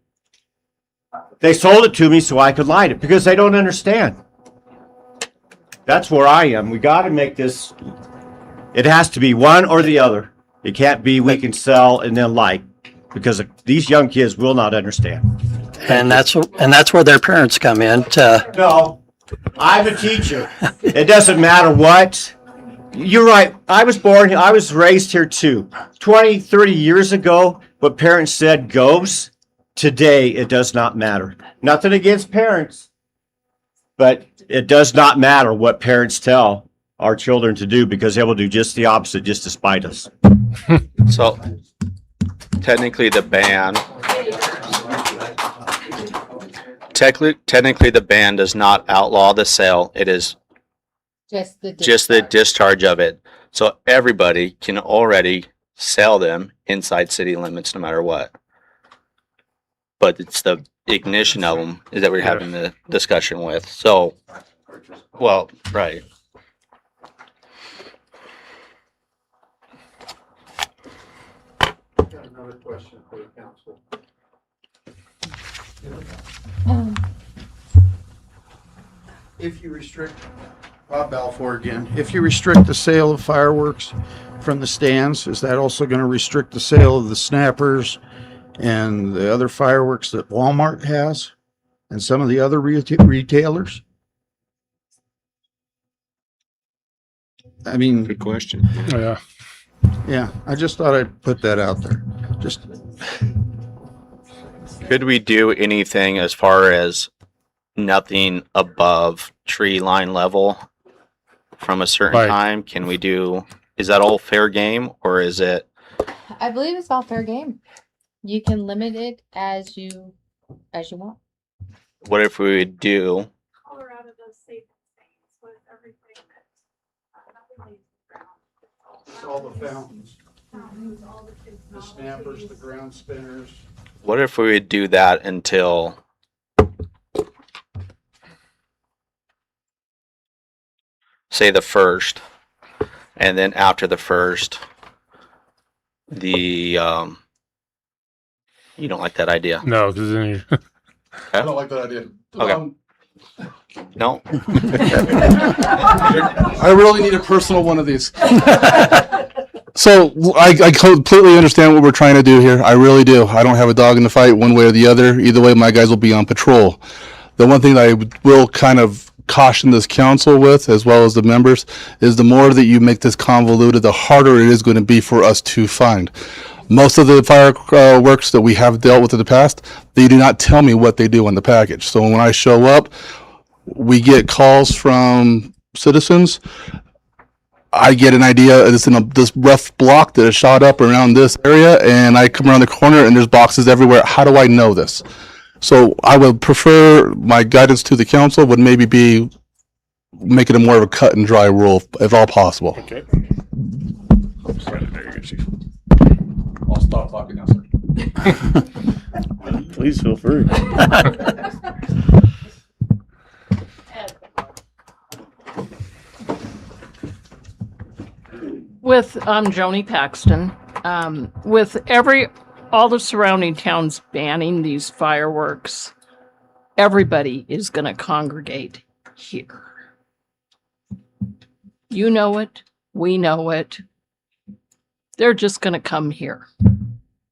they sold it to me so I could light it, because they don't understand. That's where I am. We got to make this, it has to be one or the other. It can't be we can sell and then light, because these young kids will not understand. And that's where their parents come in to. No, I'm a teacher. It doesn't matter what. You're right. I was raised here too. 20, 30 years ago, what parents said goes. Today, it does not matter. Nothing against parents, but it does not matter what parents tell our children to do, because they will do just the opposite just to spite us. So technically the ban does not outlaw the sale. It is just the discharge of it. So everybody can already sell them inside city limits no matter what. But it's the ignition of them is that we're having the discussion with. So, well, right. Another question for the council. If you restrict, Bob Balfour again, if you restrict the sale of fireworks from the stands, is that also going to restrict the sale of the snappers and the other fireworks that Walmart has and some of the other retailers? I mean, Good question. Yeah. yeah, I just thought I'd put that out there. Just, Could we do anything as far as nothing above tree line level from a certain Right. time? Can we do, is that all fair game or is it? I believe it's all fair game. You can limit it as you want. What if we would do, Colorado does safe things with everything all the fountains, the snappers, the ground spinners. what if we would do that until say the first, and then after the first, the you don't like that idea? No, because then you. I don't like that idea. Okay. No. I really need a personal one of these. So I completely understand what we're trying to do here. I really do. I don't have a dog in the fight one way or the other. Either way, my guys will be on patrol. The one thing that I will kind of caution this council with, as well as the members, is the more that you make this convoluted, the harder it is going to be for us to find. Most of the fireworks that we have dealt with in the past, they do not tell me what they do on the package. So when I show up, we get calls from citizens. I get an idea, it's in this rough block that is shot up around this area, and I come around the corner and there's boxes everywhere. How do I know this? So I would prefer, my guidance to the council would maybe be making it more of a cut and dry rule, if all possible. Okay. I'll stop talking now, sir. Please feel free. With Joni Paxton, with all the surrounding towns banning these fireworks, everybody is going to congregate here. You know it. We know it. They're just going to come here.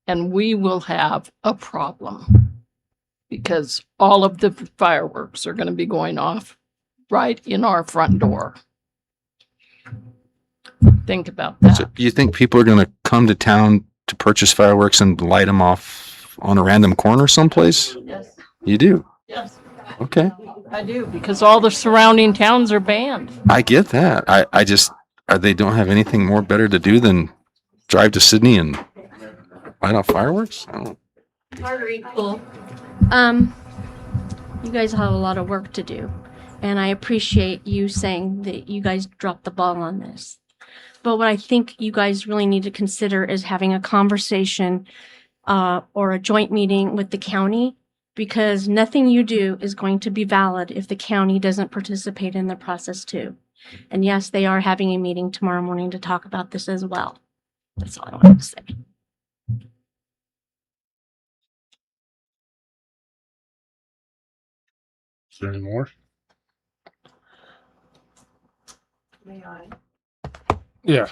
And we will have a problem because all of the fireworks are going to be going off right in our front door. Think about that. So you think people are going to come to town to purchase fireworks and light them off on a random corner someplace? Yes. You do? Yes. Okay. I do, because all the surrounding towns are banned. I get that. I just, they don't have anything more better to do than drive to Sydney and light off fireworks? I don't. Marguerite, cool. You guys have a lot of work to do, and I appreciate you saying that you guys dropped the ball on this. But what I think you guys really need to consider is having a conversation or a joint meeting with the county, because nothing you do is going to be valid if the county doesn't participate in the process too. And yes, they are having a meeting tomorrow morning to talk about this as well. That's all I wanted to say. Is there any more? May I? Yeah.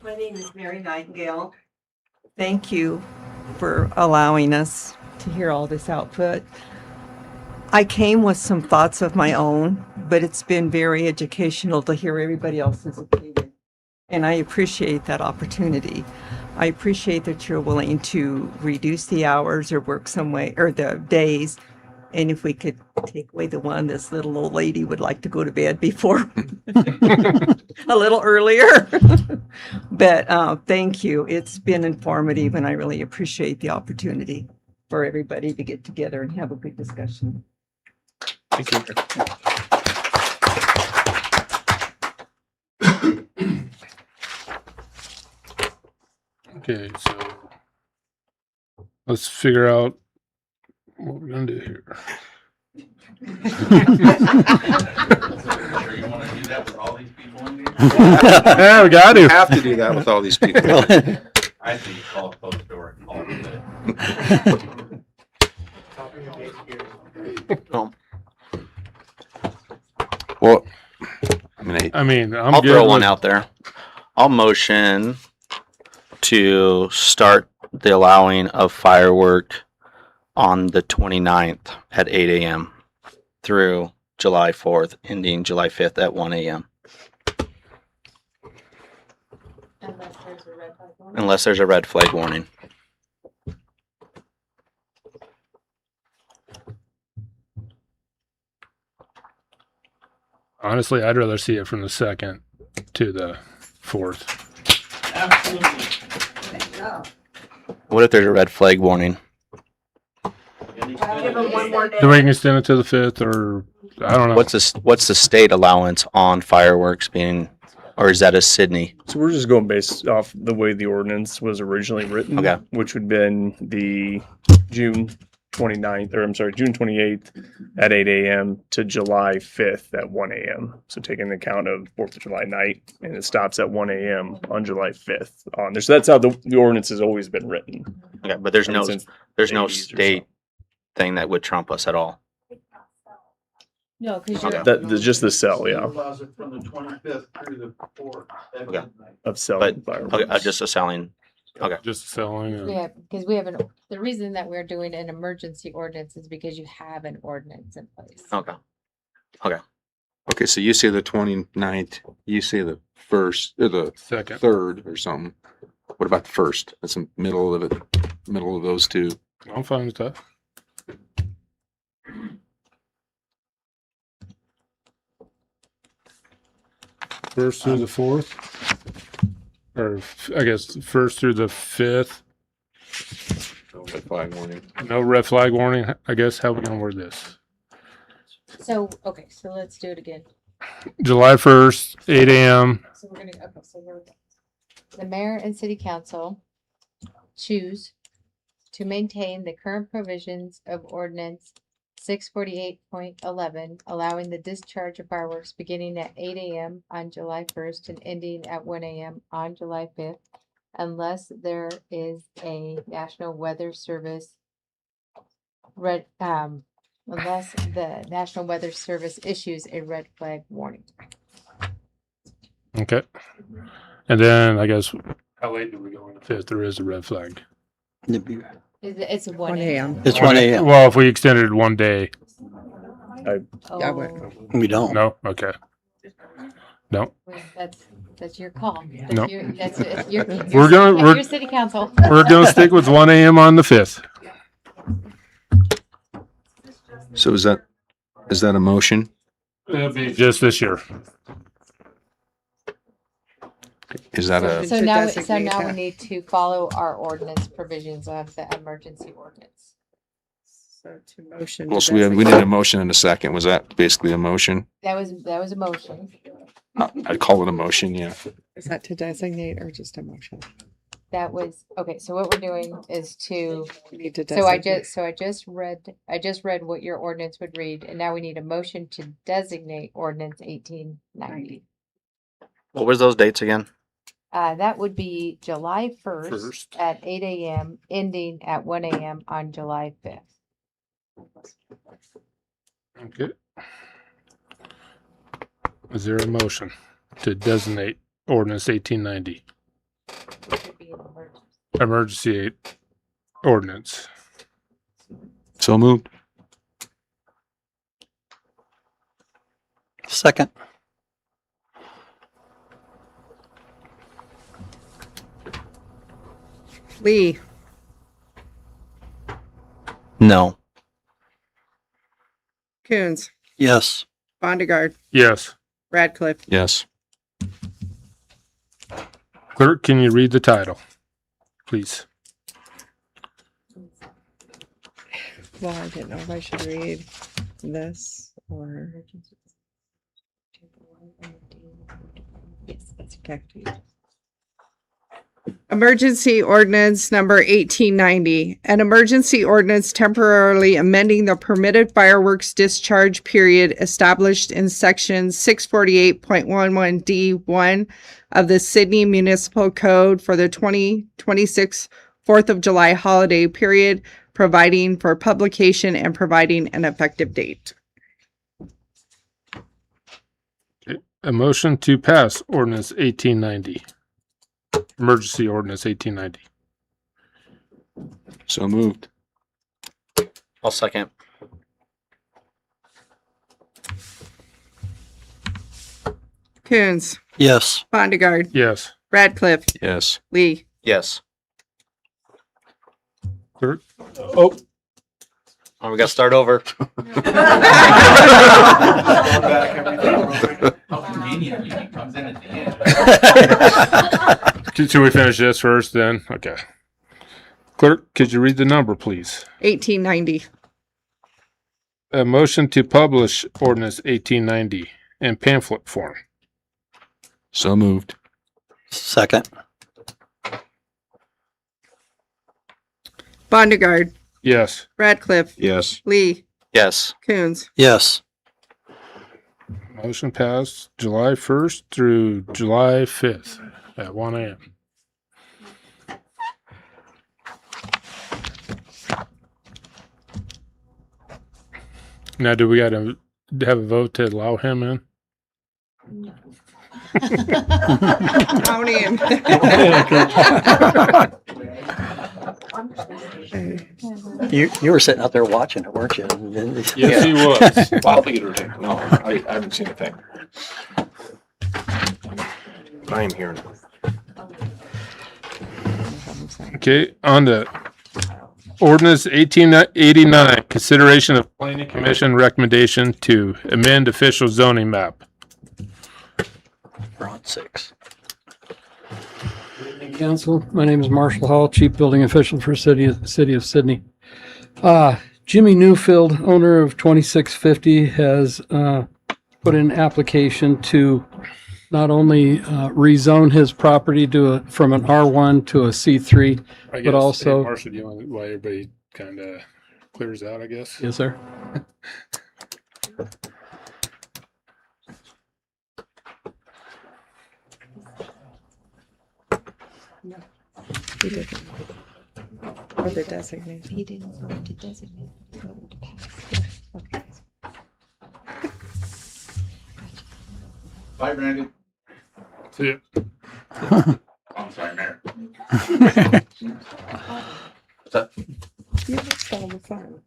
My name is Mary Nightingale. Thank you for allowing us to hear all this output. I came with some thoughts of my own, but it's been very educational to hear everybody else's opinion. And I appreciate that opportunity. I appreciate that you're willing to reduce the hours or work some way, or the days. And if we could take away the one, this little old lady would like to go to bed before a little earlier. But thank you. It's been informative, and I really appreciate the opportunity for everybody to get together and have a good discussion. Thank you. Okay, so let's figure out what we're gonna do here. Yeah, we got to. You have to do that with all these people. I think you call it closed door and call it Well, I'll good throw one with- out there. I'll motion to start the allowing of firework on the 29th at 8 a.m. through July 4th, ending July 5th at 1 a.m. Unless there's a red flag warning. Honestly, I'd rather see it from the 2nd to the 4th. What if there's a red flag warning? Then we can extend it to the 5th, or I don't know. What's the state allowance on fireworks being, or is that a Sydney? So we're just going based off the way the ordinance was originally written. Okay. Which would have been the June 28th at 8 a.m. to July 5th at 1 a.m. So taking the account of 4th of July night, and it stops at 1 a.m. on July 5th on there. So that's how the ordinance has always been written. Okay, but there's no Since there's no 80s or state thing that would trump us at all. No, because Okay. Just the cell, yeah, Allows it from the 25th through the 4th. Okay. of selling But fireworks. okay, just a selling. Okay. Just selling. And Yeah, because the reason that we're doing an emergency ordinance is because you have an ordinance in place. Okay. Okay. Okay, so you say the 29th, you say the 1st, or the 2nd. 3rd or something. What about the 1st? That's the middle of it, middle of those two. I'm fine with that. First through the 4th, or I guess 1st through the 5th. Red flag warning. No red flag warning. I guess how we gonna word this? So, okay, so let's do it again. July 1st, 8 a.m. So the mayor and city council choose to maintain the current provisions of ordinance 648.11, allowing the discharge of fireworks beginning at 8 a.m. on July 1st and ending at 1 a.m. on July 5th, unless there is a National Weather Service unless the National Weather Service issues a red flag warning. Okay. And then I guess how late do we go on the 5th? There is a red flag. It's 1 a.m. It's 1 a.m. Well, if we extended it one day. Oh, We don't. No? Okay. No. that's your call. No. That's your We're city council. We're going to stick with 1 a.m. on the 5th. So is that a motion? It'll be just this year. Is that a, So now we need to follow our ordinance provisions of the emergency ordinance. So to motion. well, so we need a motion and a second. Was that basically a motion? That was a motion. I'd call it a motion, yeah. Is that to designate or just a motion? That was, okay, so what we're doing is to, We need to so I designate. just read what your ordinance would read, and now we need a motion to designate ordinance 1890. What was those dates again? That would be July 1st First. at 8 a.m., ending at 1 a.m. on July 5th. Okay. Is there a motion to designate ordinance 1890? Emergency ordinance. So moved. Second. Lee, No. Coons, Yes. Bondigard, Yes. Radcliffe. Yes. Clerk, can you read the title, please? Well, I didn't know if I should read this or. Yes, that's Okay. Emergency ordinance number 1890, an emergency ordinance temporarily amending the permitted fireworks discharge period established in section 648.11D1 of the Sydney Municipal Code for the 2026 4th of July holiday period, providing for publication and providing an effective date. A motion to pass ordinance 1890. Emergency ordinance 1890. So moved. I'll second. Coons, Yes. Bondegard, Yes. Radcliffe, Yes. Lee. Yes. Clerk? Oh, Oh, we got to start over. should we finish this first then? Okay. Clerk, could you read the number, please? 1890. A motion to publish ordinance 1890 in pamphlet form. So moved. Second. Bondegard, Yes. Radcliffe, Yes. Lee, Yes. Coons. Yes. Motion passed July 1st through July 5th at 1 a.m. Now, do we got to have a vote to allow him in? Count in. You were sitting out there watching it, weren't you? Yes, he was. Wow, leader. No, I haven't seen a thing. I am hearing it. Okay, on to ordinance 1889, consideration of planning commission recommendation to amend official zoning map. We're on 6. Council, my name is Marshall Hall, Chief Building Official for City of Sydney. Jimmy Newfield, owner of 2650, has put in an application to not only rezone his property from an R1 to a C3, I guess, but also. hey, Marcia, do you want while everybody kind of clears out, I guess? Yes, sir. He didn't. Or the designated. He didn't vote to designate. Bye, Brandon. See ya. I'm sorry, Mayor. You missed all the fun.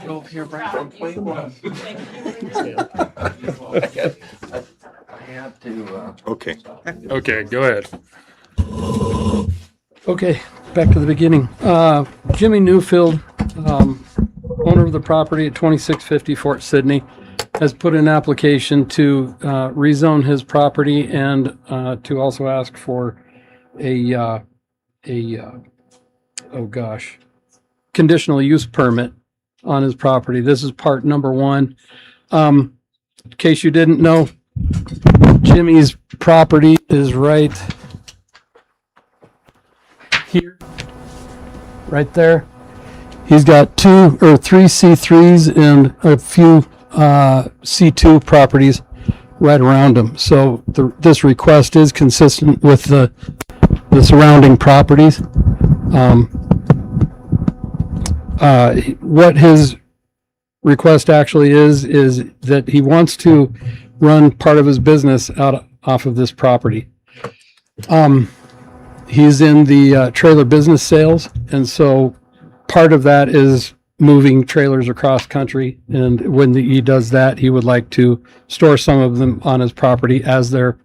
Drove here right from Playboy. I had to, Okay. Okay, go ahead. Okay, back to the beginning. Jimmy Newfield, owner of the property at 2650 Fort Sydney, has put in an application to rezone his property and to also ask for conditional use permit on his property. This is part number 1. In case you didn't know, Jimmy's property is right here, right there. He's got 2 or 3 C3s and a few C2 properties right around him. So this request is consistent with the surrounding properties. What his request actually is that he wants to run part of his business off of this property. He's in the trailer business sales, and so part of that is moving trailers across country. And when he does that, he would like to store some of them on his property as they're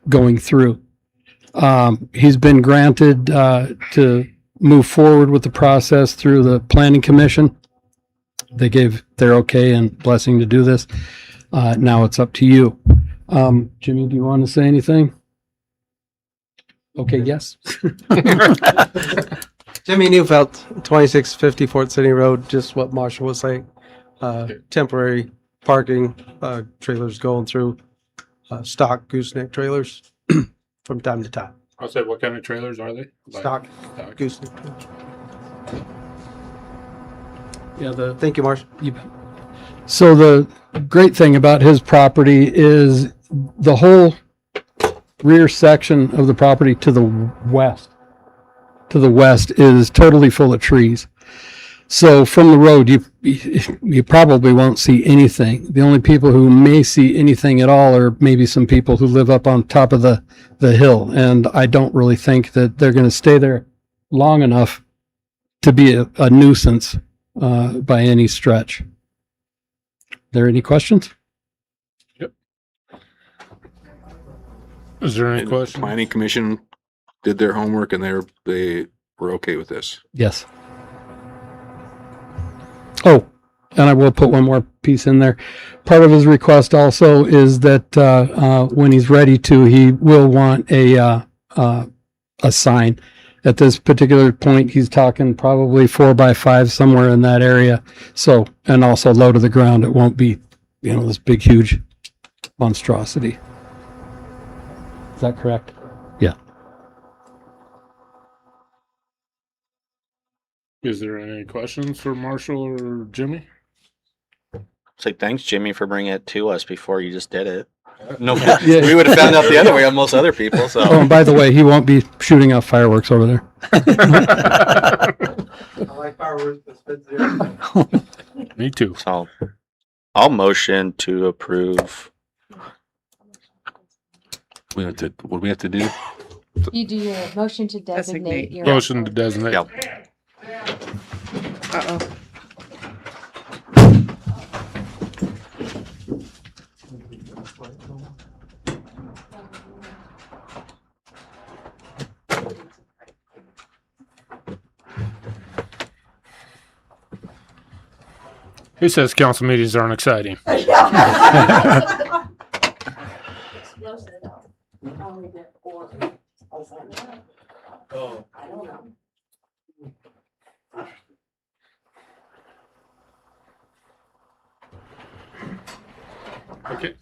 going through. He's been granted to move forward with the process through the Planning Commission. They gave their okay and blessing to do this. Now it's up to you. Jimmy, do you want to say anything? Okay, yes. Jimmy Neufeld, 2650 Fort Sydney Road, just what Marshall was saying. Temporary parking, trailers going through, stock gooseneck trailers from time to time. I'll say, what kind of trailers are they? Stock Stock. gooseneck trailers. Yeah, Thank you, Marshall. So the great thing about his property is the whole rear section of the property to the west is totally full of trees. So from the road, you probably won't see anything. The only people who may see anything at all are maybe some people who live up on top of the hill. And I don't really think that they're going to stay there long enough to be a nuisance by any stretch. There any questions? Is there any And question? Planning Commission did their homework and they were okay with this. Yes. Oh, and I will put one more piece in there. Part of his request also is that when he's ready to, he will want a sign. At this particular point, he's talking probably 4x5 somewhere in that area. So, and also low to the ground. It won't be, this big, huge monstrosity. Is that correct? Yeah. Is there any questions for Marshall or Jimmy? Say thanks, Jimmy, for bringing it to us before you just did it. No, Yeah. We would have found out the other way on most other people. So. Oh, and by the way, he won't be shooting off fireworks over there. I like fireworks, but spit zero. Me too. So I'll motion to approve. What do we have to do? You do your motion to designate your. Motion to designate. Uh-oh. Who says council meetings aren't exciting? Okay.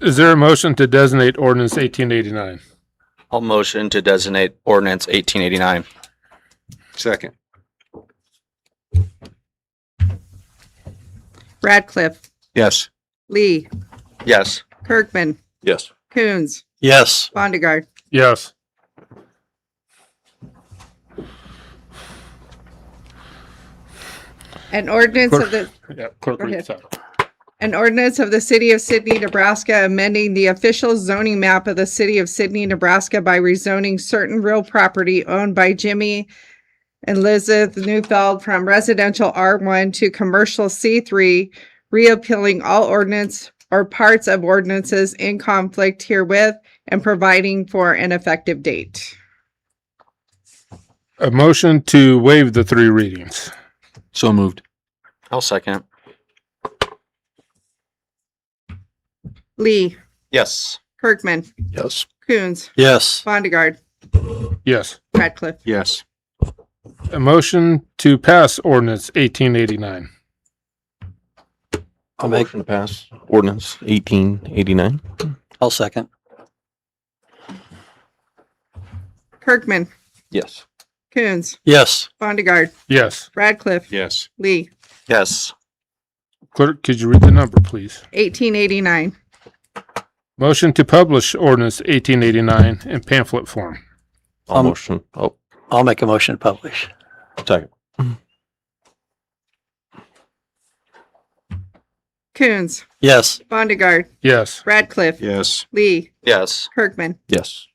Is there a motion to designate ordinance 1889? I'll motion to designate ordinance 1889. Second. Radcliffe, Yes. Lee, Yes. Kirkman, Yes. Coons, Yes. Bondegaard. Yes. An ordinance of the Yeah, clerk Go read ahead. the title. An ordinance of the City of Sydney, Nebraska, amending the official zoning map of the City of Sydney, Nebraska by rezoning certain real property owned by Jimmy and Elizabeth Neufeld from residential R1 to commercial C3, reappealing all ordinance or parts of ordinances in conflict herewith and providing for an effective date. A motion to waive the three readings. So moved. I'll second. Lee, Yes. Kirkman, Yes. Coons, Yes. Bondegaard, Yes. Radcliffe. Yes. A motion to pass ordinance 1889. I'll make, to pass ordinance 1889. I'll second. Kirkman, Yes. Coons, Yes. Bondegaard, Yes. Radcliffe, Yes. Lee, Yes. Clerk, could you read the number, please? 1889. Motion to publish ordinance 1889 in pamphlet form. I'll motion. Oh, I'll make a motion to publish. second. Coons, Yes. Bondegaard, Yes. Radcliffe, Yes. Lee, Yes. Kirkman. Yes.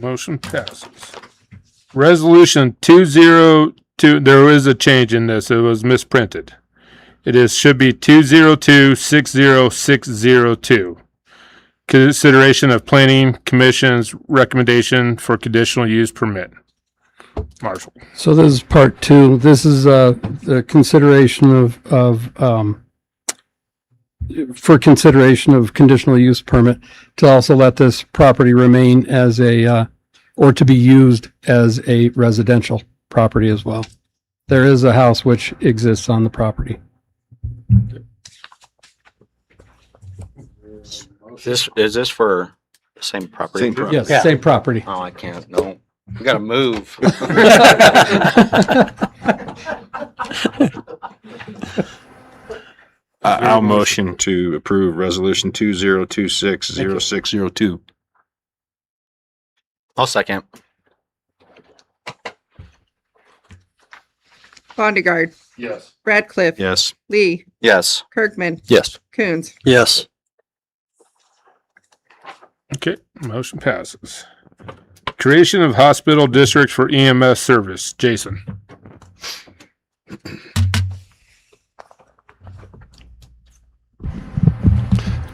Motion passes. Resolution 202, there is a change in this. It was misprinted. Should be 202-60602. Consideration of Planning Commission's recommendation for conditional use permit. Marshall. So this is part two. This is the consideration for consideration of conditional use permit to also let this property remain as or to be used as a residential property as well. There is a house which exists on the property. Is this for the same property? Same property. Yes, same property. Oh, I can't. No. We gotta move. I'll motion to approve resolution 2026-0602. I'll second. Bondegaard, Yes. Radcliffe, Yes. Lee, Yes. Kirkman, Yes. Coons. Yes. Okay, motion passes. Creation of hospital district for EMS service. Jason.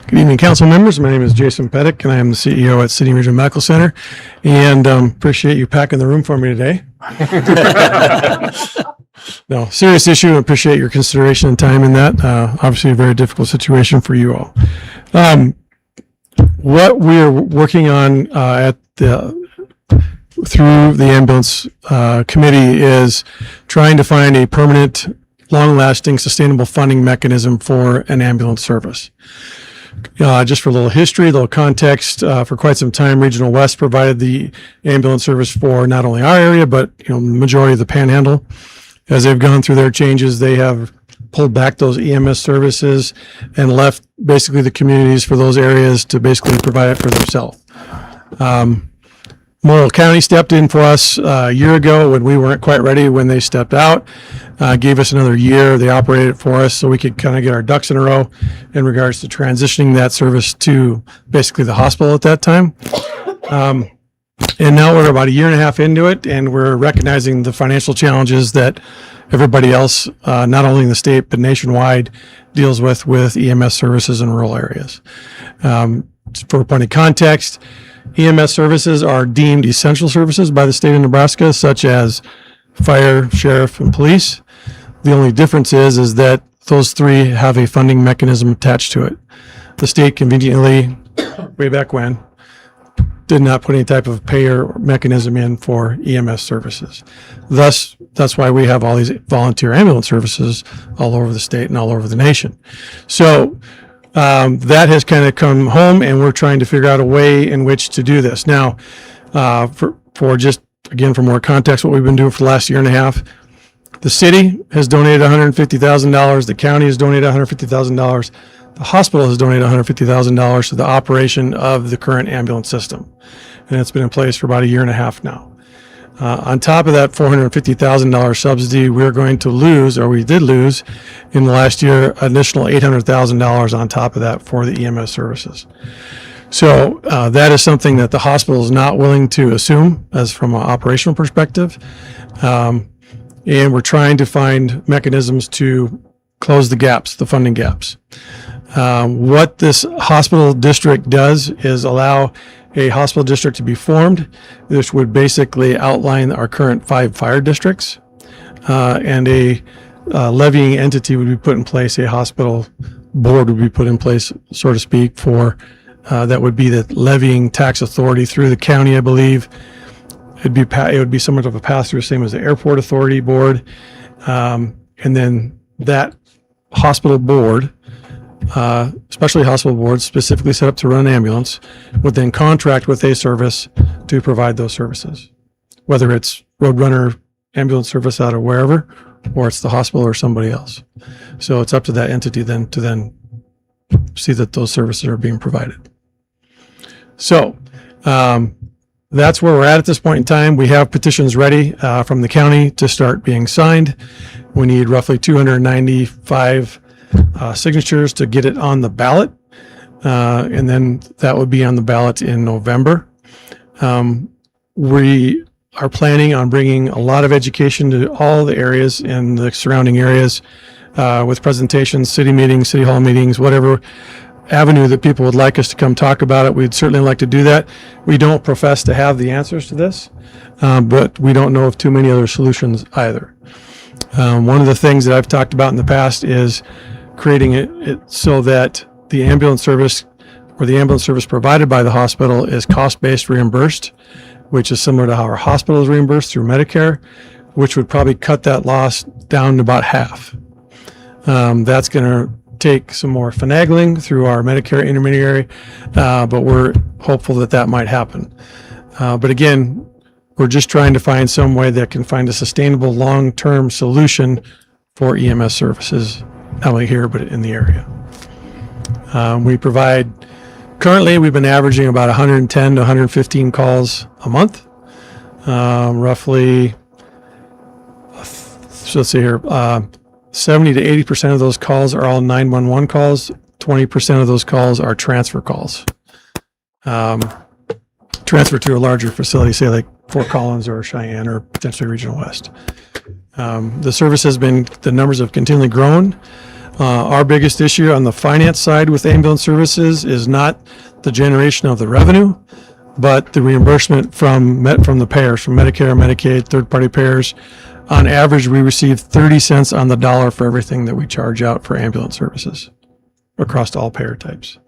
Good evening, council members. My name is Jason Pettick, and I am the CEO at City Regional Medical Center. And appreciate you packing the room for me today. No, serious issue. Appreciate your consideration and time in that. Obviously, a very difficult situation for you all. What we're working on through the ambulance committee is trying to find a permanent, long-lasting, sustainable funding mechanism for an ambulance service. Just for a little history, a little context, for quite some time, Regional West provided the ambulance service for not only our area, but the majority of the Panhandle. As they've gone through their changes, they have pulled back those EMS services and left basically the communities for those areas to basically provide it for themselves. Morrill County stepped in for us a year ago when we weren't quite ready when they stepped out, gave us another year. They operated it for us so we could kind of get our ducks in a row in regards to transitioning that service to basically the hospital at that time. And now we're about a year and a half into it, and we're recognizing the financial challenges that everybody else, not only in the state, but nationwide, deals with EMS services in rural areas. For a point of context, EMS services are deemed essential services by the state of Nebraska, such as fire, sheriff, and police. The only difference is that those three have a funding mechanism attached to it. The state conveniently, way back when, did not put any type of payer mechanism in for EMS services. Thus, that's why we have all these volunteer ambulance services all over the state and all over the nation. So that has kind of come home, and we're trying to figure out a way in which to do this. Now, for just, again, for more context, what we've been doing for the last year and a half, the city has donated $150,000. The county has donated $150,000. The hospital has donated $150,000 to the operation of the current ambulance system. And it's been in place for about a year and a half now. On top of that $450,000 subsidy, we're going to lose, or we did lose in the last year, an additional $800,000 on top of that for the EMS services. So that is something that the hospital is not willing to assume as from an operational perspective. And we're trying to find mechanisms to close the gaps, the funding gaps. What this hospital district does is allow a hospital district to be formed. This would basically outline our current 5 fire districts, and a levying entity would be put in place. A hospital board would be put in place, so to speak, for that would be the levying tax authority through the county, I believe. It would be somewhat of a pass-through, same as the airport authority board, and then that hospital board, especially hospital boards specifically set up to run an ambulance, would then contract with a service to provide those services, whether it's Roadrunner ambulance service out of wherever, or it's the hospital or somebody else. So it's up to that entity then to then see that those services are being provided. So that's where we're at this point in time. We have petitions ready from the county to start being signed. We need roughly 295 signatures to get it on the ballot, and then that would be on the ballot in November. We are planning on bringing a lot of education to all the areas and the surrounding areas with presentations, city meetings, city hall meetings, whatever avenue that people would like us to come talk about it. We'd certainly like to do that. We don't profess to have the answers to this, but we don't know of too many other solutions either. One of the things that I've talked about in the past is creating it so that the ambulance service or the ambulance service provided by the hospital is cost-based reimbursed, which is similar to how our hospital is reimbursed through Medicare, which would probably cut that loss down to about half. That's going to take some more finagling through our Medicare intermediary, but we're hopeful that that might happen. But again, we're just trying to find some way that can find a sustainable long-term solution for EMS services, not only here, but in the area. We provide, currently we've been averaging about 110 to 115 calls a month. Roughly, so let's see here, 70 to 80% of those calls are all 911 calls. 20% of those calls are transfer calls. transfer to a larger facility, say like Fort Collins or Cheyenne or potentially Regional West. The service has been, the numbers have continually grown. Our biggest issue on the finance side with ambulance services is not the generation of the revenue, but the reimbursement from the payers, from Medicare, Medicaid, third-party payers. On average, we receive 30 cents on the dollar for everything that we charge out for ambulance services across all payer types.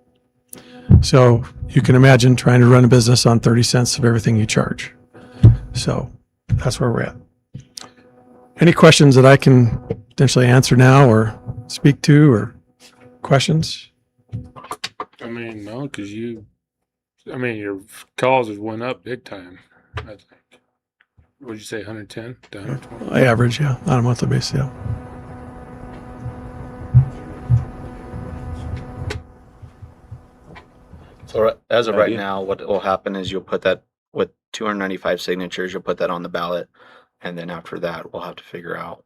So you can imagine trying to run a business on 30 cents of everything you charge. So that's where we're at. Any questions that I can potentially answer now or speak to, or questions? I mean, no, because your calls have went up big time, I think. Would you say 110 to 120? Average, yeah, on a monthly basis, yeah. So as of right now, what will happen is you'll put that with 295 signatures, you'll put that on the ballot. And then after that, we'll have to figure out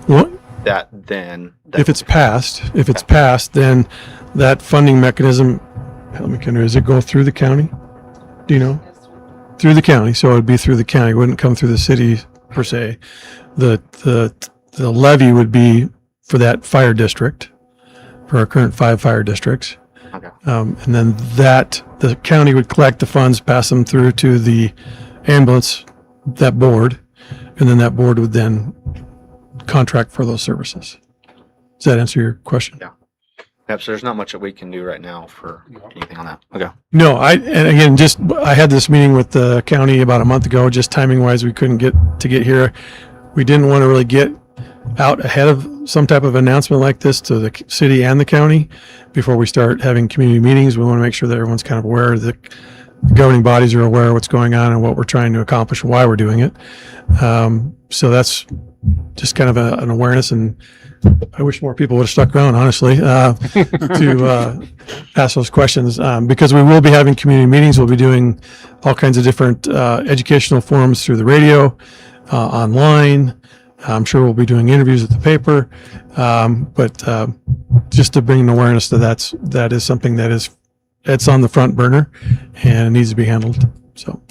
What? If it's passed, then that funding mechanism, help me, Kendra, does it go through the county? Do you know? Through the county, so it would be through the county, it wouldn't come through the city per se. The levy would be for that fire district, for our current 5 fire districts. Okay. And then the county would collect the funds, pass them through to the ambulance, that board, and then that board would then contract for those services. Does that answer your question? Yeah. Yep, so there's not much that we can do right now for anything on that. Okay. No, and again, I had this meeting with the county about a month ago, just timing wise, we couldn't get here. We didn't want to really get out ahead of some type of announcement like this to the city and the county before we start having community meetings. We want to make sure that everyone's kind of aware, the governing bodies are aware of what's going on and what we're trying to accomplish and why we're doing it. So that's just kind of an awareness, and I wish more people would have stuck around, honestly, to ask those questions, because we will be having community meetings. We'll be doing all kinds of different educational forums through the radio, online. I'm sure we'll be doing interviews at the paper, but just to bring an awareness to that is something it's on the front burner and it needs to be handled. So.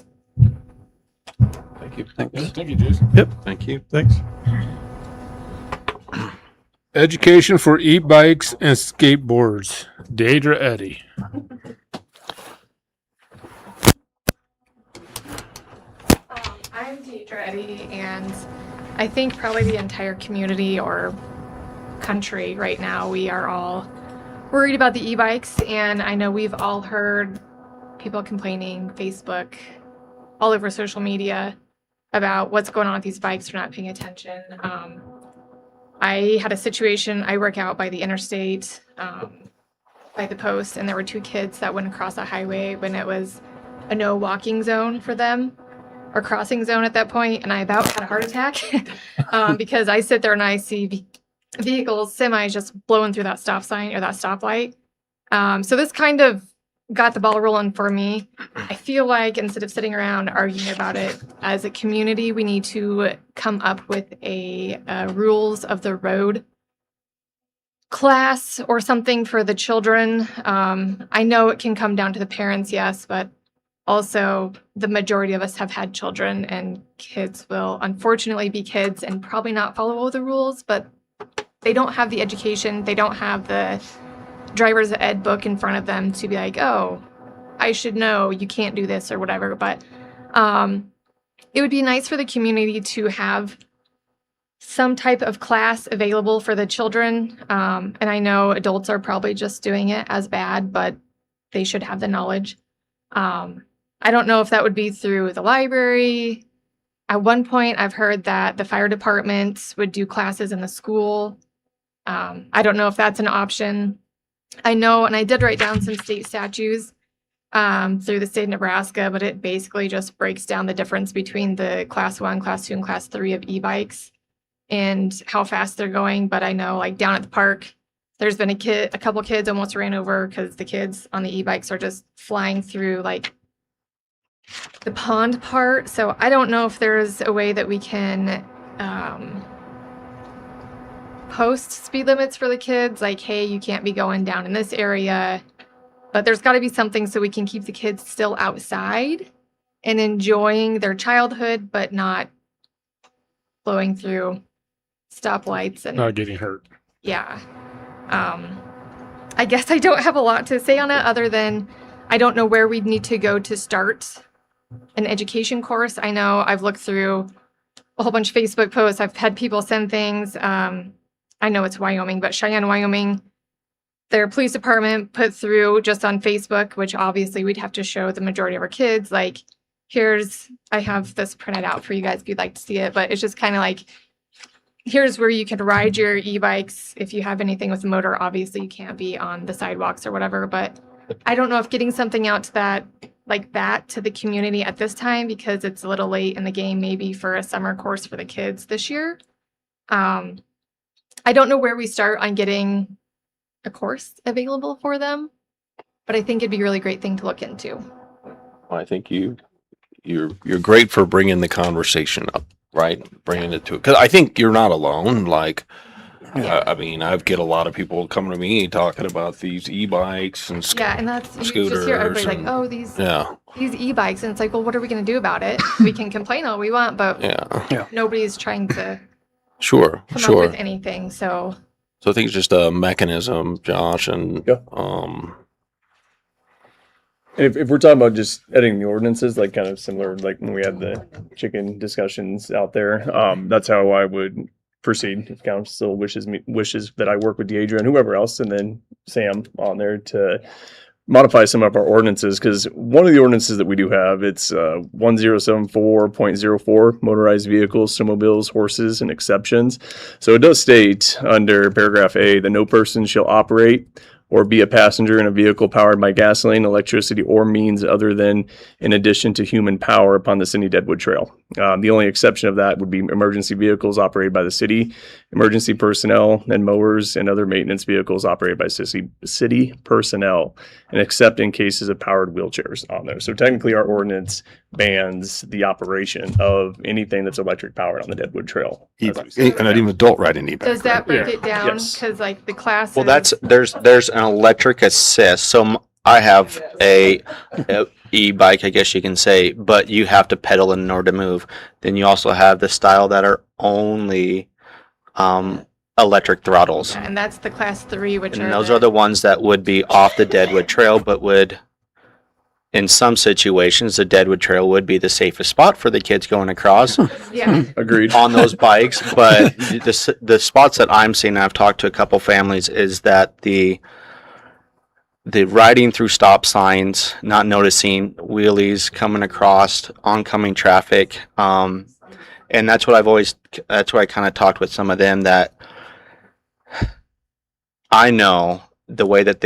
Thank you. Thank you, Jason. Yep. Thank you. Thanks. Education for e-bikes and skateboards. Deidre Eddy. I'm Deidre Eddy, and I think probably the entire community or country right now, we are all worried about the e-bikes, and I know we've all heard people complaining, Facebook, all over social media about what's going on with these bikes. They're not paying attention. I had a situation, I work out by the interstate, by the post, and there were 2 kids that went across a highway when it was a no walking zone for them, or crossing zone at that point, and I about had a heart attack because I sit there and I see vehicles, semis just blowing through that stop sign or that stoplight. So this kind of got the ball rolling for me. I feel like instead of sitting around arguing about it as a community, we need to come up with a rules of the road class or something for the children. I know it can come down to the parents, yes, but also the majority of us have had children, and kids will unfortunately be kids and probably not follow all the rules, but they don't have the education, they don't have the driver's ed book in front of them to be like, oh, I should know you can't do this or whatever. But it would be nice for the community to have some type of class available for the children. And I know adults are probably just doing it as bad, but they should have the knowledge. I don't know if that would be through the library. At one point, I've heard that the fire department would do classes in the school. I don't know if that's an option. I know, and I did write down some state statutes through the state of Nebraska, but it basically just breaks down the difference between the class 1, class 2, and class 3 of e-bikes and how fast they're going. But I know, like down at the park, there's been a couple kids almost ran over because the kids on the e-bikes are just flying through like the pond part. So I don't know if there's a way that we can post speed limits for the kids, like, hey, you can't be going down in this area. but there's got to be something so we can keep the kids still outside and enjoying their childhood, but not blowing through stoplights and Not getting hurt. yeah. I guess I don't have a lot to say on it other than I don't know where we'd need to go to start an education course. I know I've looked through a whole bunch of Facebook posts. I've had people send things. I know it's Wyoming, but Cheyenne, Wyoming, their police department put through just on Facebook, which obviously we'd have to show the majority of our kids. Like, I have this printed out for you guys if you'd like to see it, but it's just kind of like, here's where you can ride your e-bikes. If you have anything with a motor, obviously you can't be on the sidewalks or whatever, but I don't know if getting something out to that, like that, to the community at this time, because it's a little late in the game, maybe for a summer course for the kids this year. I don't know where we start on getting a course available for them, but I think it'd be a really great thing to look into. I think you're great for bringing the conversation up, right? Bringing it to it. Cause I think you're not alone. Like, I mean, I get a lot of people coming to me talking about these e-bikes and Yeah, and that's, you scooters. just hear everybody like, and- oh, these e-bikes, and it's like, well, what are we going to do about it? We can complain all we want, but nobody's trying to Sure, come sure. up with anything, so. So I think it's just a mechanism, Josh, and And if we're talking about just editing the ordinances, like kind of similar, like when we had the chicken discussions out there, that's how I would proceed. If council wishes that I work with Deidre and whoever else, and then Sam on there to modify some of our ordinances. Because one of the ordinances that we do have, it's 1074.04, motorized vehicles, snowmobiles, horses, and exceptions. So it does state under paragraph A that no person shall operate or be a passenger in a vehicle powered by gasoline, electricity, or means other than in addition to human power upon the Cindy Deadwood Trail. The only exception of that would be emergency vehicles operated by the city, emergency personnel, and mowers and other maintenance vehicles operated by city personnel, and except in cases of powered wheelchairs on there. So technically our ordinance bans the operation of anything that's electric powered on the Deadwood Trail. and not even adult riding e-bike. Does that break right? it down? Yes. Because like the classes. Well, there's an electric assist. So I have a e-bike, I guess you can say, but you have to pedal in order to move. Then you also have the style that are only electric throttles. And that's the class 3, which And those are the ones that would be off the Deadwood Trail, but would, in some situations, the Deadwood Trail would be the safest spot for the kids going across. Yeah. Agreed. On those bikes, but the spots that I'm seeing, I've talked to a couple families, is that the riding through stop signs, not noticing wheelies coming across, oncoming traffic, and that's what that's why I kind of talked with some of them, that I know the way that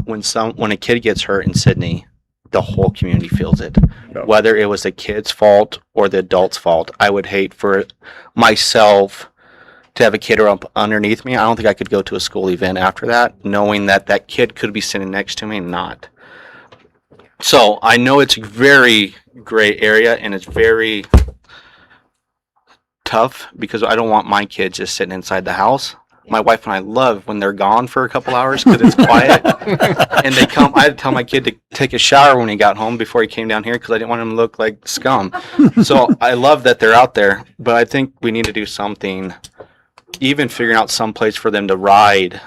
when a kid gets hurt in Sydney, the whole community feels it. No. Whether it was the kid's fault or the adult's fault, I would hate for myself to have a kid up underneath me. I don't think I could go to a school event after that, knowing that that kid could be sitting next to me and not. So I know it's a very gray area and it's very tough because I don't want my kids just sitting inside the house. My wife and I love when they're gone for a couple hours because it's quiet. And they come. I had to tell my kid to take a shower when he got home before he came down here because I didn't want him to look like scum. So I love that they're out there, but I think we need to do something, even figuring out some place for them to ride,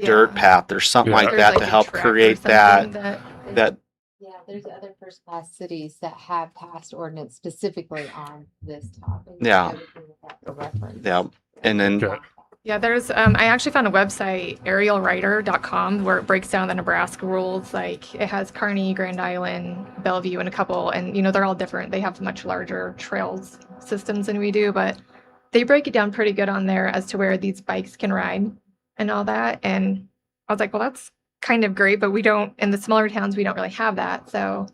dirt path or something like There's that like to a help track or create something that. Yeah, there's other first-class cities that have passed ordinance specifically on this topic. Yeah. I would bring that for reference. Yeah, and then Yeah, there's I actually found a website, aerialrider.com, where it breaks down the Nebraska rules. Like it has Kearney, Grand Island, Bellevue, and a couple, and they're all different. They have much larger trails systems than we do, but they break it down pretty good on there as to where these bikes can ride and all that. And I was like, well, that's kind of great, but we don't, in the smaller towns, we don't really have that. So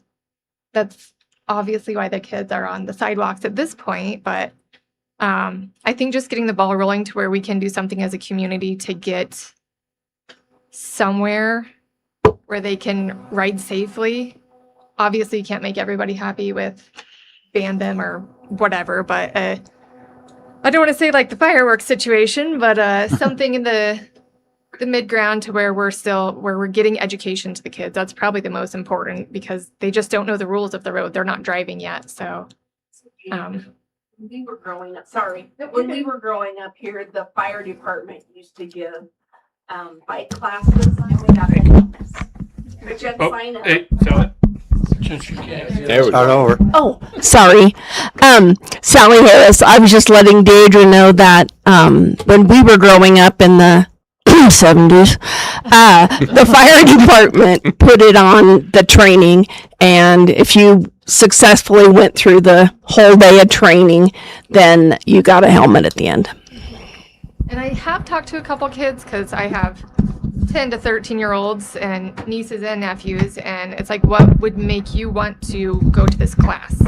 that's obviously why the kids are on the sidewalks at this point, but I think just getting the ball rolling to where we can do something as a community to get somewhere where they can ride safely. Obviously, you can't make everybody happy with ban them or whatever, but I don't want to say like the fireworks situation, but something in the the mid ground to where we're getting education to the kids. That's probably the most important because they just don't know the rules of the road. They're not driving yet. So, When we were growing up, sorry, when we were growing up here, the fire department used to give bike classes and we got helmets. But you had to sign up. Hey, so There we Start over. Oh, sorry. Sally Harris. I was just letting Deidre know that when we were growing up in the 70s, the fire department put it on the training, and if you successfully went through the whole day of training, then you got a helmet at the end. and I have talked to a couple kids because I have 10 to 13-year-olds and nieces and nephews, and it's like, what would make you want to go to this class?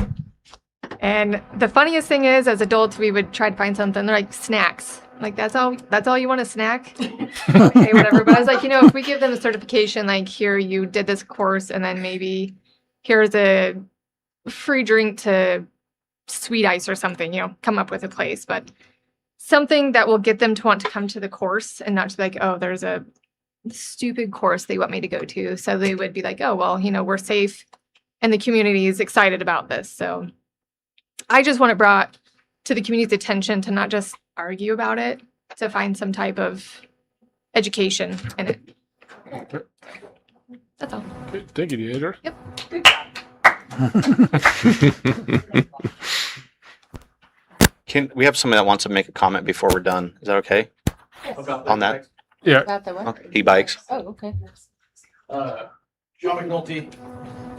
And the funniest thing is, as adults, we would try to find something. They're like, snacks. Like, that's all you want, a snack? Okay, whatever. But I was like, if we give them a certification, like, here, you did this course, and then maybe here's a free drink to Sweet Ice or something, come up with a place. But something that will get them to want to come to the course and not just be like, oh, there's a stupid course they want me to go to. So they would be like, oh, well, we're safe and the community is excited about this. So I just want it brought to the community's attention to not just argue about it, to find some type of education in it. That's all. Okay, thank you, Deidre. Yep. Can we have somebody that wants to make a comment before we're done? Is that okay? On that? Yeah. About the what? Okay. E-bikes. Oh, okay. John McNulty,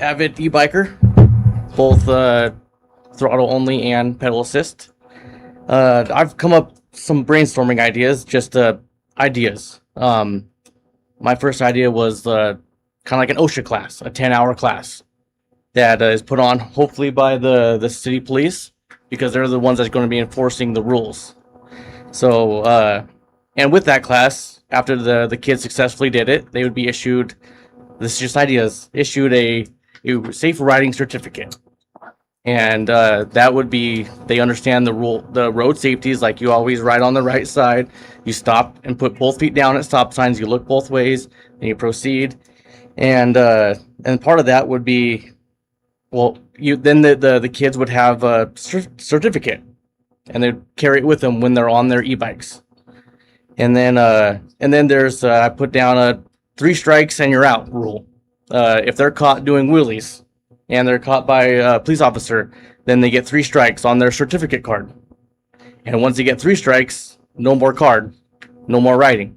avid e-biker, both throttle only and pedal assist. I've come up some brainstorming ideas, just ideas. My first idea was kind of like an OSHA class, a 10-hour class that is put on hopefully by the city police, because they're the ones that's going to be enforcing the rules. So, and with that class, after the kids successfully did it, they would be issued, this is just ideas, issued a safe riding certificate. And that would be, they understand the road safeties, like you always ride on the right side, you stop and put both feet down at stop signs, you look both ways, and you proceed. And part of that would be, well, then the kids would have a certificate, and they'd carry it with them when they're on their e-bikes. And then there's I put down a 3 strikes and you're out rule. If they're caught doing wheelies and they're caught by a police officer, then they get 3 strikes on their certificate card. And once they get 3 strikes, no more card, no more riding.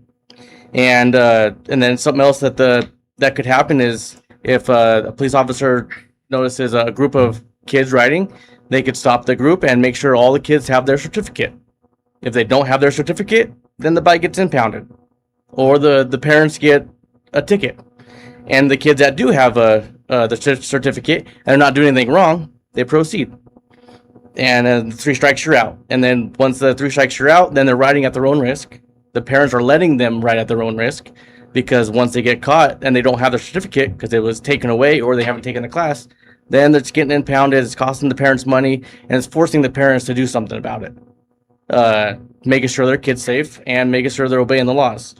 And then something else that could happen is if a police officer notices a group of kids riding, they could stop the group and make sure all the kids have their certificate. If they don't have their certificate, then the bike gets impounded, or the parents get a ticket. And the kids that do have the certificate and they're not doing anything wrong, they proceed. And 3 strikes, you're out. And then once the 3 strikes, you're out, then they're riding at their own risk. The parents are letting them ride at their own risk, because once they get caught and they don't have their certificate because it was taken away or they haven't taken the class, then it's getting impounded, it's costing the parents money, and it's forcing the parents to do something about it. Making sure their kid's safe and making sure they're obeying the laws.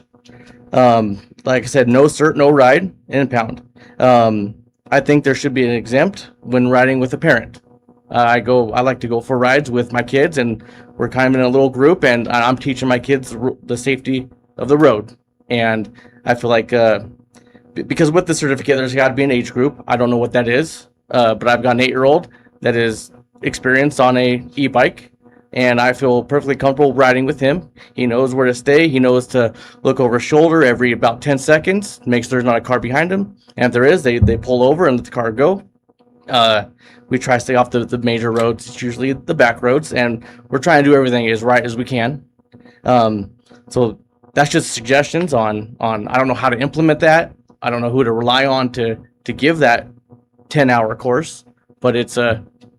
Like I said, no cert, no ride, and impound. I think there should be an exempt when riding with a parent. I like to go for rides with my kids, and we're kind of in a little group, and I'm teaching my kids the safety of the road. And I feel like, because with the certificate, there's got to be an age group. I don't know what that is, but I've got an 8-year-old that is experienced on a e-bike, and I feel perfectly comfortable riding with him. He knows where to stay. He knows to look over his shoulder every about 10 seconds, make sure there's not a car behind him. And if there is, they pull over and let the car go. We try to stay off the major roads. It's usually the back roads, and we're trying to do everything as right as we can. So that's just suggestions on I don't know how to implement that. I don't know who to rely on to give that 10-hour course, but it's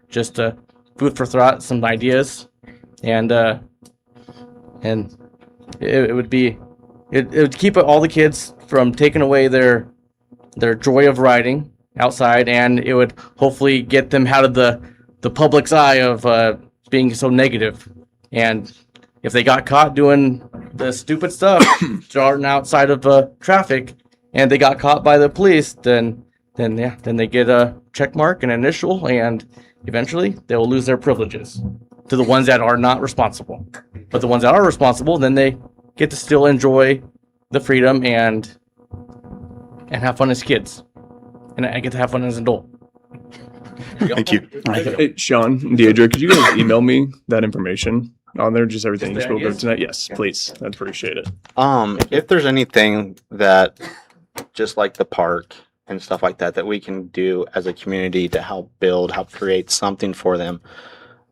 just a food for thought, some ideas, and it would keep all the kids from taking away their joy of riding outside, and it would hopefully get them out of the public's eye of being so negative. And if they got caught doing the stupid stuff, starting outside of traffic, and they got caught by the police, then they get a check mark, an initial, and eventually they will lose their privileges to the ones that are not responsible. But the ones that are responsible, then they get to still enjoy the freedom and have fun as kids, and I get to have fun as an adult. Thank you. Hey, Sean, Deidre, could you guys email me that information on there, just everything you Just the spoke of ideas? tonight? Yes, please. I'd appreciate it. If there's anything that, just like the park and stuff like that, that we can do as a community to help build, help create something for them,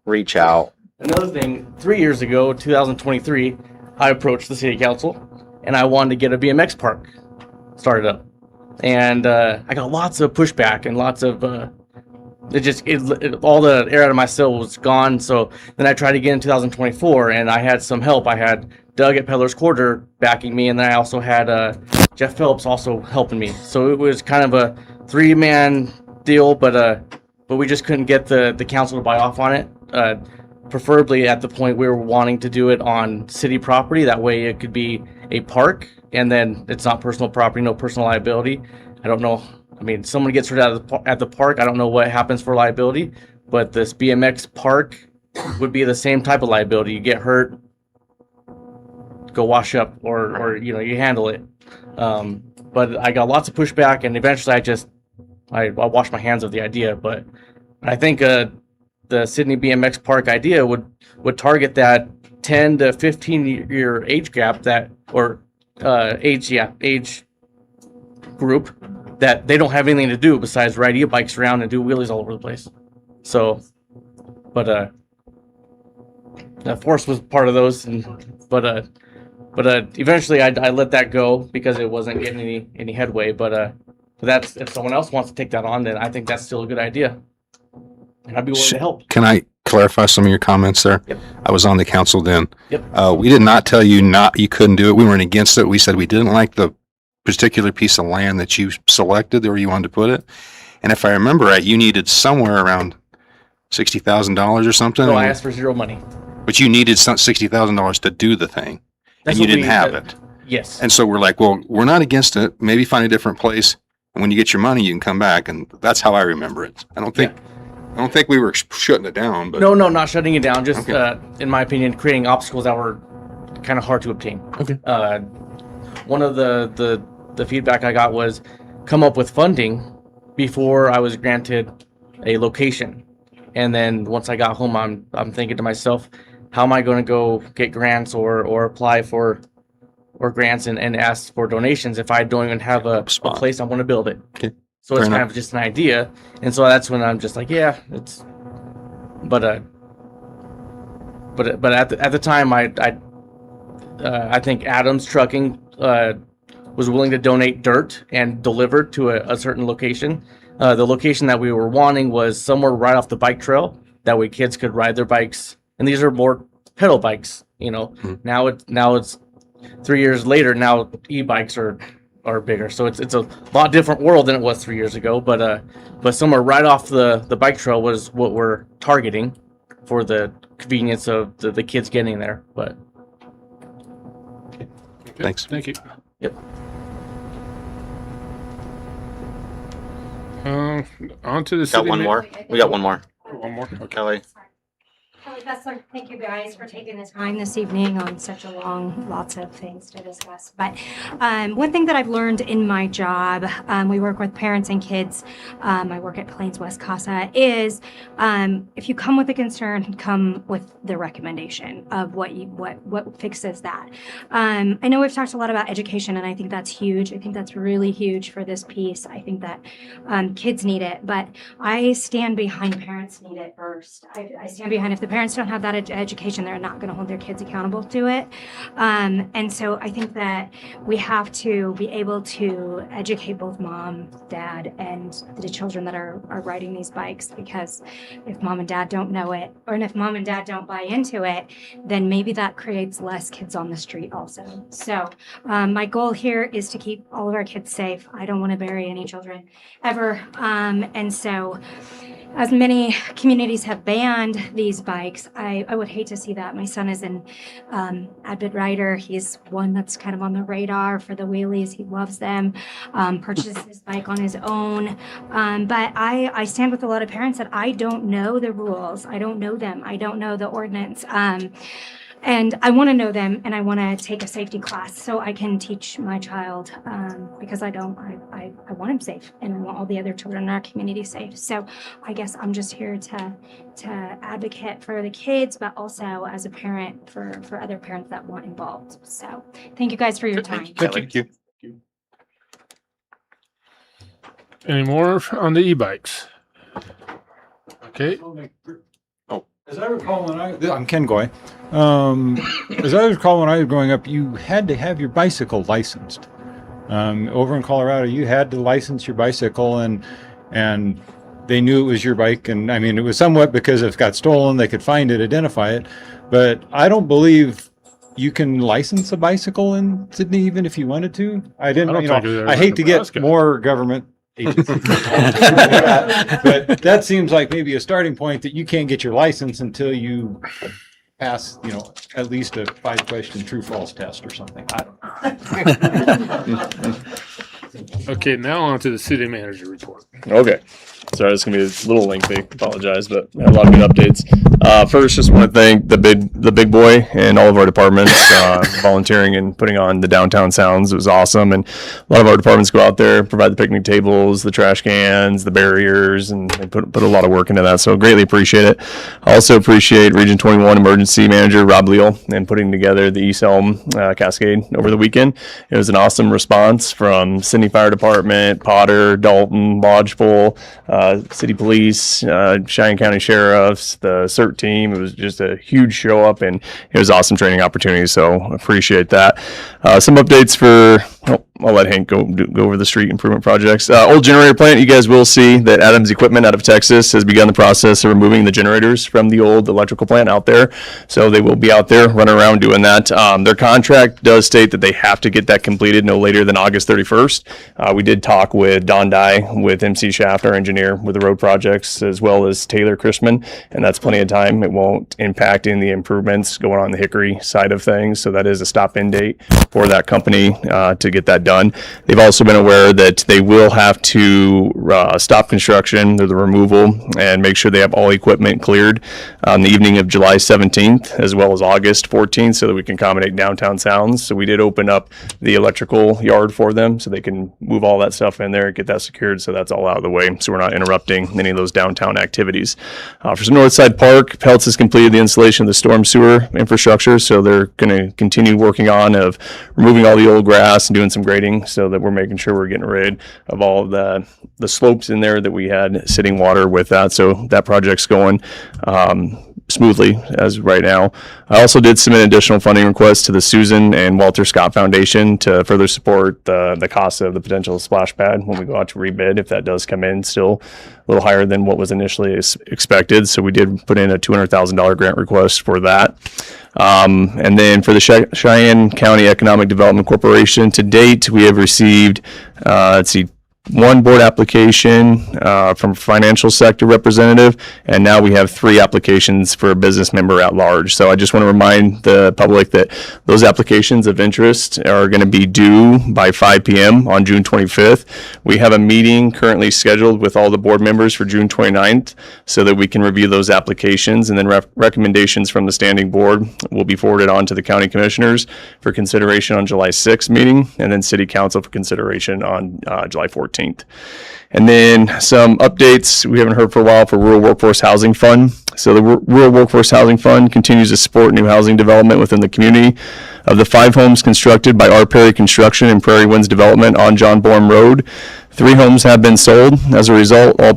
reach out. Another thing, 3 years ago, 2023, I approached the city council and I wanted to get a BMX park started up. And I got lots of pushback and lots of, all the air out of my sail was gone. So then I tried to get in 2024 and I had some help. I had Doug at Peddler's Quarter backing me, and then I also had Jeff Phillips also helping me. So it was kind of a 3-man deal, but we just couldn't get the council to buy off on it. Preferably at the point we were wanting to do it on city property. That way it could be a park, and then it's not personal property, no personal liability. I don't know. I mean, someone gets hurt at the park. I don't know what happens for liability, but this BMX park would be the same type of liability. You get hurt, go wash up, or you handle it. But I got lots of pushback, and eventually I washed my hands of the idea. But I think the Sydney BMX Park idea would target that 10 to 15 year age gap age group that they don't have anything to do besides ride e-bikes around and do wheelies all over the place. So, but Force was part of those, but eventually I let that go because it wasn't getting any headway. But that's, if someone else wants to take that on, then I think that's still a good idea. And I'd be willing to help. Can I clarify some of your comments there? Yep. I was on the council then. Yep. We did not tell you you couldn't do it. We weren't against it. We said we didn't like the particular piece of land that you selected where you wanted to put it. And if I remember right, you needed somewhere around $60,000 or something. So I asked for zero money. But you needed $60,000 to do the thing, That's and you what didn't we- have that- it. Yes. And so we're like, well, we're not against it. Maybe find a different place. And when you get your money, you can come back. And that's how I remember it. I don't think we were shutting it down. But No, not shutting it down. Just, Okay. in my opinion, creating obstacles that were kind of hard to obtain. Okay. One of the feedback I got was come up with funding before I was granted a location. And then once I got home, I'm thinking to myself, how am I going to go get grants or apply for grants and ask for donations if I don't even have a place I want to build it? Okay. So it's kind of just an idea, and so that's when I'm just like, yeah, it's. But at the time, I think Adams Trucking was willing to donate dirt and deliver to a certain location. The location that we were wanting was somewhere right off the bike trail. That way, kids could ride their bikes, and these are more pedal bikes. Now it's 3 years later. Now e-bikes are bigger, so it's a lot different world than it was 3 years ago. But somewhere right off the bike trail was what we're targeting for the convenience of the kids getting there. But Thanks. Thank you. Yep. On to the Got city. one more. We got one more. One more. Okay. Kelly. Kelly Bessler, thank you guys for taking the time this evening on such a lots of things to discuss. But one thing that I've learned in my job, we work with parents and kids. I work at Plains West Casa. Is if you come with a concern, come with the recommendation of what fixes that. I know we've talked a lot about education, and I think that's huge. I think that's really huge for this piece. I think that kids need it, but I stand behind parents need it first. I stand behind if the parents don't have that education, they're not going to hold their kids accountable to it. And so I think that we have to be able to educate both mom, dad, and the children that are riding these bikes, because if mom and dad don't know it, or if mom and dad don't buy into it, then maybe that creates less kids on the street also. So my goal here is to keep all of our kids safe. I don't want to bury any children ever. And so as many communities have banned these bikes, I would hate to see that. My son is an avid rider. He's one that's kind of on the radar for the wheelies. He loves them, purchases his bike on his own. But I stand with a lot of parents that I don't know the rules. I don't know them. I don't know the ordinance. And I want to know them, and I want to take a safety class so I can teach my child, because I want him safe, and I want all the other children in our community safe. So I guess I'm just here to advocate for the kids, but also as a parent for other parents that want involved. So thank you guys for your time. Thank you. Any more on the e-bikes? Okay. As I recall, I'm Ken Goy. As I recall, when I was growing up, you had to have your bicycle licensed. Over in Colorado, you had to license your bicycle, and they knew it was your bike. And I mean, it was somewhat because if it got stolen, they could find it, identify it. But I don't believe you can license a bicycle in Sydney, even if you wanted to. I hate to get more government agencies. But that seems like maybe a starting point, that you can't get your license until you pass, at least a 5-question true-false test or something. I don't know. Okay, now on to the city manager report. Okay. Sorry, this is gonna be a little lengthy. Apologize, but I have a lot of good updates. First, just want to thank the big boy and all of our departments volunteering and putting on the downtown sounds. It was awesome, and a lot of our departments go out there, provide the picnic tables, the trash cans, the barriers, and they put a lot of work into that. So greatly appreciate it. I also appreciate Region 21 Emergency Manager Rob Leal and putting together the East Elm Cascade over the weekend. It was an awesome response from Sydney Fire Department, Potter, Dalton, Lodgepole, City Police, Cheyenne County Sheriffs, the CERT team. It was just a huge show up, and it was awesome training opportunity. So appreciate that. Some updates for, I'll let Hank go over the street improvement projects. Old generator plant, you guys will see that Adams Equipment out of Texas has begun the process of removing the generators from the old electrical plant out there. So they will be out there running around doing that. Their contract does state that they have to get that completed no later than August 31st. We did talk with Don Dye, with MC Shaft, our engineer with the road projects, as well as Taylor Chrisman, and that's plenty of time. It won't impact any of the improvements going on the Hickory side of things. So that is a stop-in date for that company to get that done. They've also been aware that they will have to stop construction or the removal and make sure they have all equipment cleared on the evening of July 17th as well as August 14th, so that we can accommodate downtown sounds. So we did open up the electrical yard for them so they can move all that stuff in there, get that secured, so that's all out of the way, so we're not interrupting any of those downtown activities. For Northside Park, Peltz has completed the installation of the storm sewer infrastructure, so they're going to continue working on of removing all the old grass and doing some grading, so that we're making sure we're getting rid of all of the slopes in there that we had sitting water with that. So that project's going smoothly as right now. I also did submit additional funding requests to the Susan and Walter Scott Foundation to further support the cost of the potential splash pad when we go out to rebid, if that does come in still a little higher than what was initially expected. So we did put in a $200,000 grant request for that. And then for the Cheyenne County Economic Development Corporation, to date, we have received, one board application from a financial sector representative, and now we have 3 applications for a business member at large. So I just want to remind the public that those applications of interest are going to be due by 5 p.m. on June 25th. We have a meeting currently scheduled with all the board members for June 29th so that we can review those applications, and then recommendations from the standing board will be forwarded on to the county commissioners for consideration on July 6th meeting, and then city council for consideration on July 14th. And then some updates we haven't heard for a while for Rural Workforce Housing Fund. So the Rural Workforce Housing Fund continues to support new housing development within the community. Of the 5 homes constructed by R. Perry Construction and Prairie Winds Development on John Borm Road, 3 homes have been sold. As a result, R.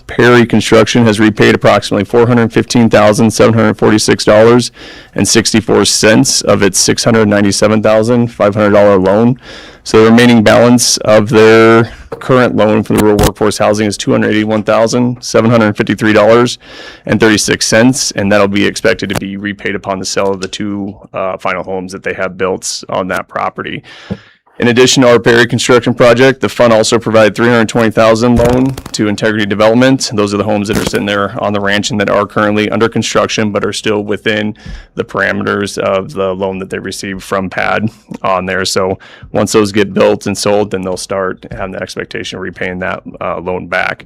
Perry Construction has repaid approximately $415,746.64 of its $697,500 loan. So the remaining balance of their current loan for the rural workforce housing is $281,753.36, and that'll be expected to be repaid upon the sale of the 2 final homes that they have built on that property. In addition to our Perry construction project, the fund also provided $320,000 loan to Integrity Development. Those are the homes that are sitting there on the ranch and that are currently under construction, but are still within the parameters of the loan that they received from PAD on there. So once those get built and sold, then they'll start having the expectation of repaying that loan back.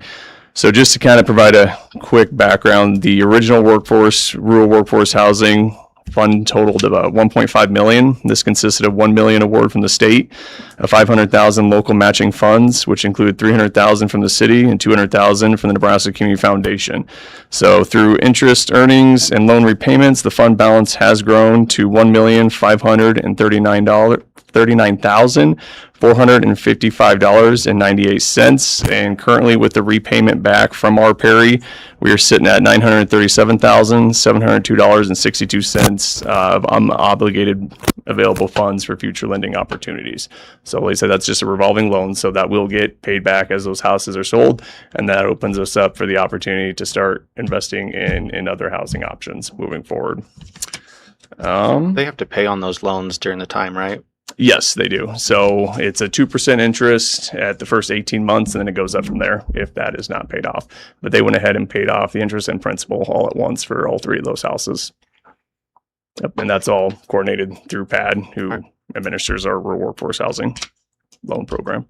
So just to kind of provide a quick background, the original rural workforce housing fund totaled about $1.5 million. This consisted of $1 million award from the state, $500,000 local matching funds, which include $300,000 from the city and $200,000 from the Nebraska Community Foundation. So through interest earnings and loan repayments, the fund balance has grown to $1,539,455.98. And currently with the repayment back from our Perry, we are sitting at $937,702.62 of unobligated available funds for future lending opportunities. So like I said, that's just a revolving loan, so that will get paid back as those houses are sold, and that opens us up for the opportunity to start investing in other housing options moving forward. They have to pay on those loans during the time, right? Yes, they do. So it's a 2% interest at the first 18 months, and then it goes up from there if that is not paid off. But they went ahead and paid off the interest and principal all at once for all three of those houses. Yep, and that's all coordinated through PAD, who administers our rural workforce housing loan program.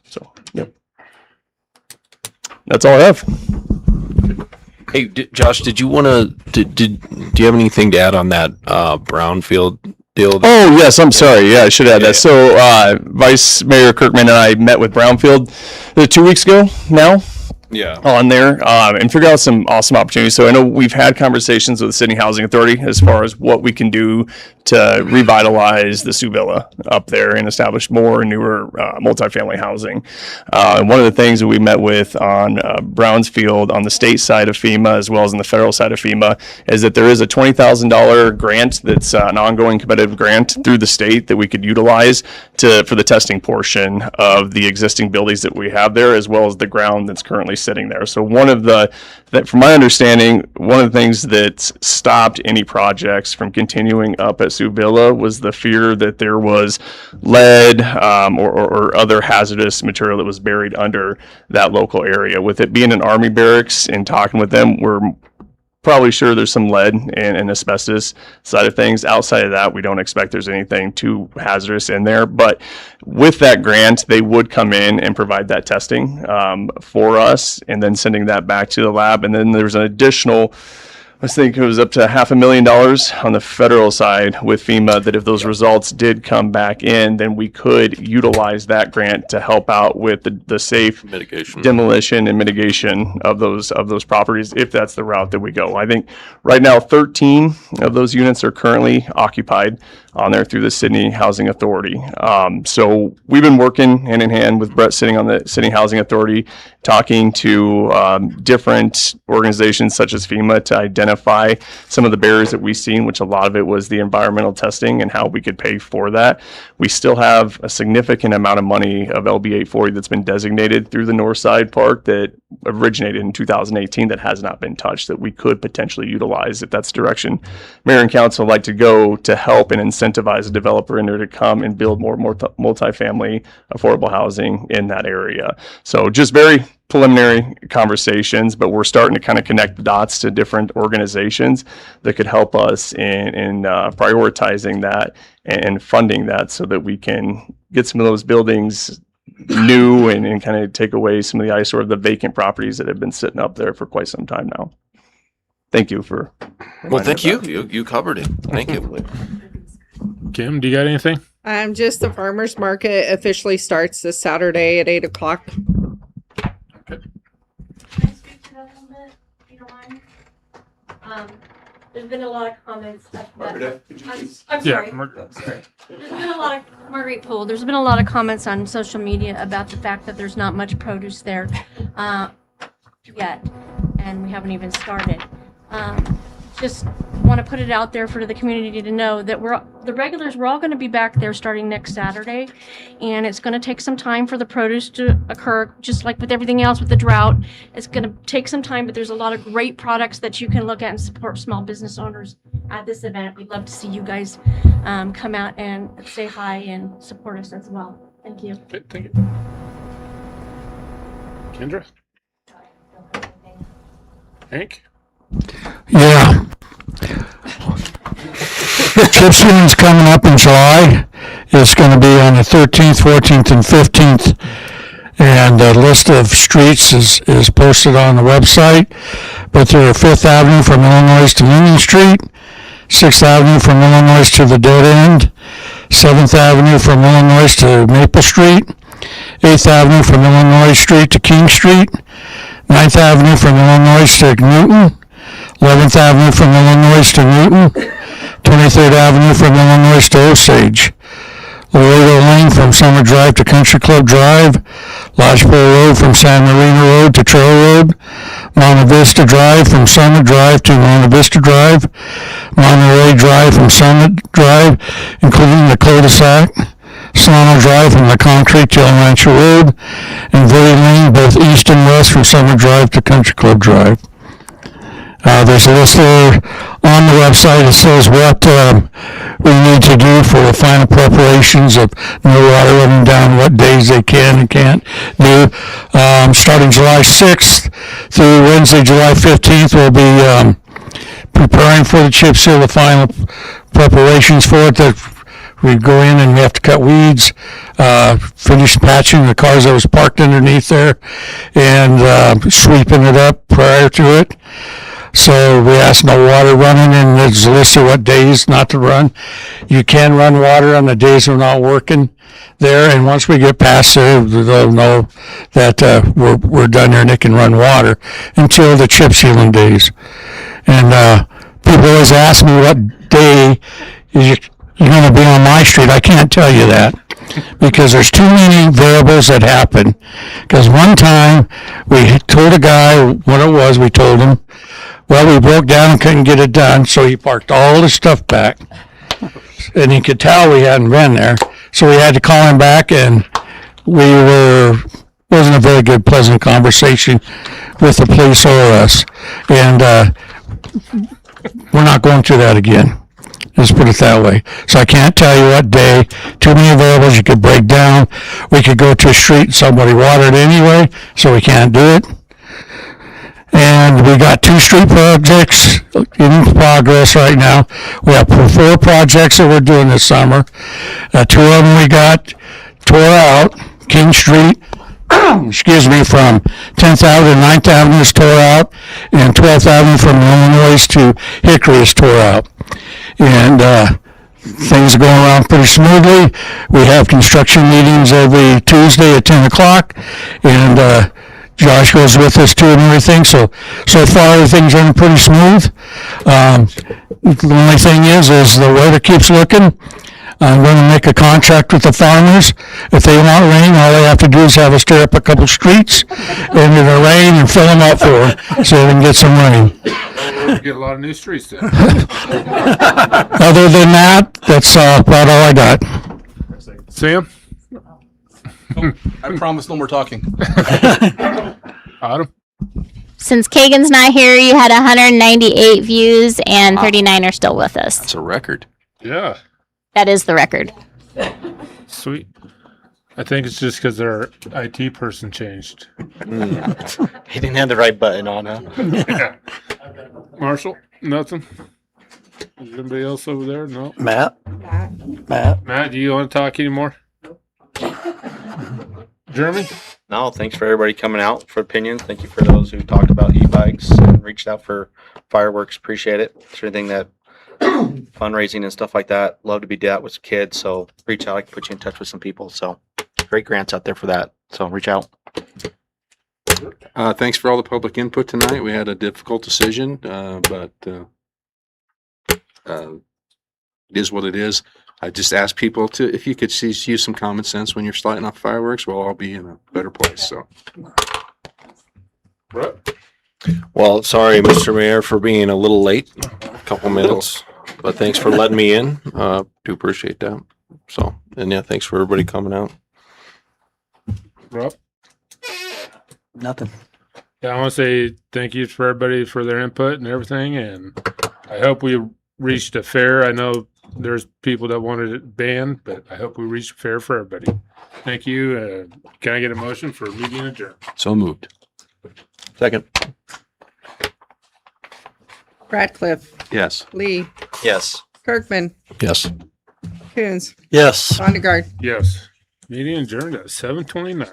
So, yep. That's all I have. Hey, Josh, did you want to, do you have anything to add on that brownfield deal? Oh, yes, I'm sorry. Yeah, I should add that. So Vice Mayor Kirkman and I met with Brownfield 2 weeks ago now. Yeah. On there and figure out some awesome opportunities. So I know we've had conversations with the Sydney Housing Authority as far as what we can do to revitalize the Sioux Villa up there and establish more newer multifamily housing. And one of the things that we met with on Brownsfield on the state side of FEMA as well as on the federal side of FEMA is that there is a $20,000 grant that's an ongoing competitive grant through the state that we could utilize for the testing portion of the existing buildings that we have there, as well as the ground that's currently sitting there. So from my understanding, one of the things that stopped any projects from continuing up at Sioux Villa was the fear that there was lead or other hazardous material that was buried under that local area. With it being an Army barracks and talking with them, we're probably sure there's some lead and asbestos side of things. Outside of that, we don't expect there's anything too hazardous in there. But with that grant, they would come in and provide that testing for us and then sending that back to the lab. And then there's an additional, I think it was up to $500,000 on the federal side with FEMA, that if those results did come back in, then we could utilize that grant to help out with the safe demolition and mitigation of those properties, if that's the route that we go. I think right now 13 of those units are currently occupied on there through the Sydney Housing Authority. So we've been working hand in hand with Brett sitting on the Sydney Housing Authority, talking to different organizations such as FEMA to identify some of the barriers that we've seen, which a lot of it was the environmental testing and how we could pay for that. We still have a significant amount of money of LB 840 that's been designated through the Northside Park that originated in 2018 that has not been touched, that we could potentially utilize if that's the direction Mayor and Council would like to go, to help and incentivize a developer in there to come and build more multifamily affordable housing in that area. So just very preliminary conversations, but we're starting to kind of connect the dots to different organizations that could help us in prioritizing that and funding that, so that we can get some of those buildings new and kind of take away some of the eyesore of the vacant properties that have been sitting up there for quite some time now. Thank you for. Well, thank you. You covered it. Thank you. Kim, do you got anything? Just the farmer's market officially starts this Saturday at 8:00. There's been a lot of comments. Margaret, I'm sorry. There's been a lot of Marguerite Poole. There's been a lot of comments on social media about the fact that there's not much produce there yet, and we haven't even started. Just want to put it out there for the community to know that the regulars, we're all going to be back there starting next Saturday. And it's going to take some time for the produce to occur, just like with everything else with the drought. It's going to take some time, but there's a lot of great products that you can look at and support small business owners at this event. We'd love to see you guys come out and say hi and support us as well. Thank you. Okay, thank you. Kendra? Hank? Yeah. Chip sealing's coming up in July. It's going to be on the 13th, 14th, and 15th. And a list of streets is posted on the website. But there are 5th Avenue from Illinois to Union Street, 6th Avenue from Illinois to the dead end, 7th Avenue from Illinois to Maple Street, 8th Avenue from Illinois Street to King Street, 9th Avenue from Illinois to Newton, 11th Avenue from Illinois to Newton, 23rd Avenue from Illinois to Osage, Laredo Lane from Summer Drive to Country Club Drive, Lodgepole Road from San Marino Road to Trail Road, Monte Vista Drive from Summit Drive to Monte Vista Drive, Monterey Drive from Summit Drive, including the cul-de-sac, Solano Drive from the Concrete to El Rancho Road, and Verde Lane, both east and west from Summer Drive to Country Club Drive. There's a list there on the website that says what we need to do for the final preparations of no water running down, what days they can and can't do. Starting July 6th through Wednesday, July 15th, we'll be preparing for the chip seal, the final preparations for it. That we go in and we have to cut weeds, finish patching the cars that was parked underneath there, and sweeping it up prior to it. So we ask no water running, and there's a list of what days not to run. You can run water on the days we're not working there, and once we get past there, they'll know that we're done there and they can run water until the chip sealing days. And people always ask me what day you're going to be on my street. I can't tell you that because there's too many variables that happen. Because one time we told a guy what it was, we told him, well, we broke down and couldn't get it done, so he parked all his stuff back. And he could tell we hadn't been there, so we had to call him back, and wasn't a very good, pleasant conversation with the police or us. And we're not going through that again. Let's put it that way. So I can't tell you what day. Too many variables you could break down. We could go to a street and somebody watered anyway, so we can't do it. And we got 2 street projects in progress right now. We have 4 projects that we're doing this summer. 2 of them we got tore out. King Street, excuse me, from 10th Avenue to 9th Avenue is tore out, and 12th Avenue from Illinois to Hickory is tore out. And things are going around pretty smoothly. We have construction meetings every Tuesday at 10 o'clock, and Josh goes with us too and everything. So far everything's running pretty smooth. The only thing is the weather keeps looking. I'm going to make a contract with the farmers. If they want rain, all they have to do is have us tear up a couple streets and it'll rain and fill them up for them so they can get some rain. Get a lot of new streets then. Other than that, that's about all I got. Sam? I promise no more talking. Autumn? Since Kagan's not here, you had 198 views and 39 are still with us. That's a record. Yeah. That is the record. Sweet. I think it's just because their IT person changed. He didn't have the right button on, huh? Yeah. Marshall? Nothing? Is anybody else over there? No? Matt? Matt, do you want to talk anymore? Jeremy? No, thanks for everybody coming out for opinions. Thank you for those who talked about e-bikes and reached out for fireworks. Appreciate it. It's anything that fundraising and stuff like that. Love to be that with kids. So reach out. I can put you in touch with some people. So great grants out there for that. So reach out. Thanks for all the public input tonight. We had a difficult decision, but it is what it is. I just ask people to, if you could use some common sense when you're lighting off fireworks, we'll all be in a better place. So, Well, sorry, Mr. Mayor, for being a little late. couple minutes, but thanks for letting me in. Do appreciate that. So, and yeah, thanks for everybody coming out. Rob? Nothing. Yeah, I want to say thank you for everybody for their input and everything, and I hope we reached a fair. I know there's people that wanted it banned, but I hope we reached fair for everybody. Thank you. Can I get a motion for meeting adjourned? So moved. Second. Radcliffe, Yes. Lee, Yes. Kirkman, Yes. Coons, Yes. Sondergaard. Yes. Meeting adjourned at 7:29.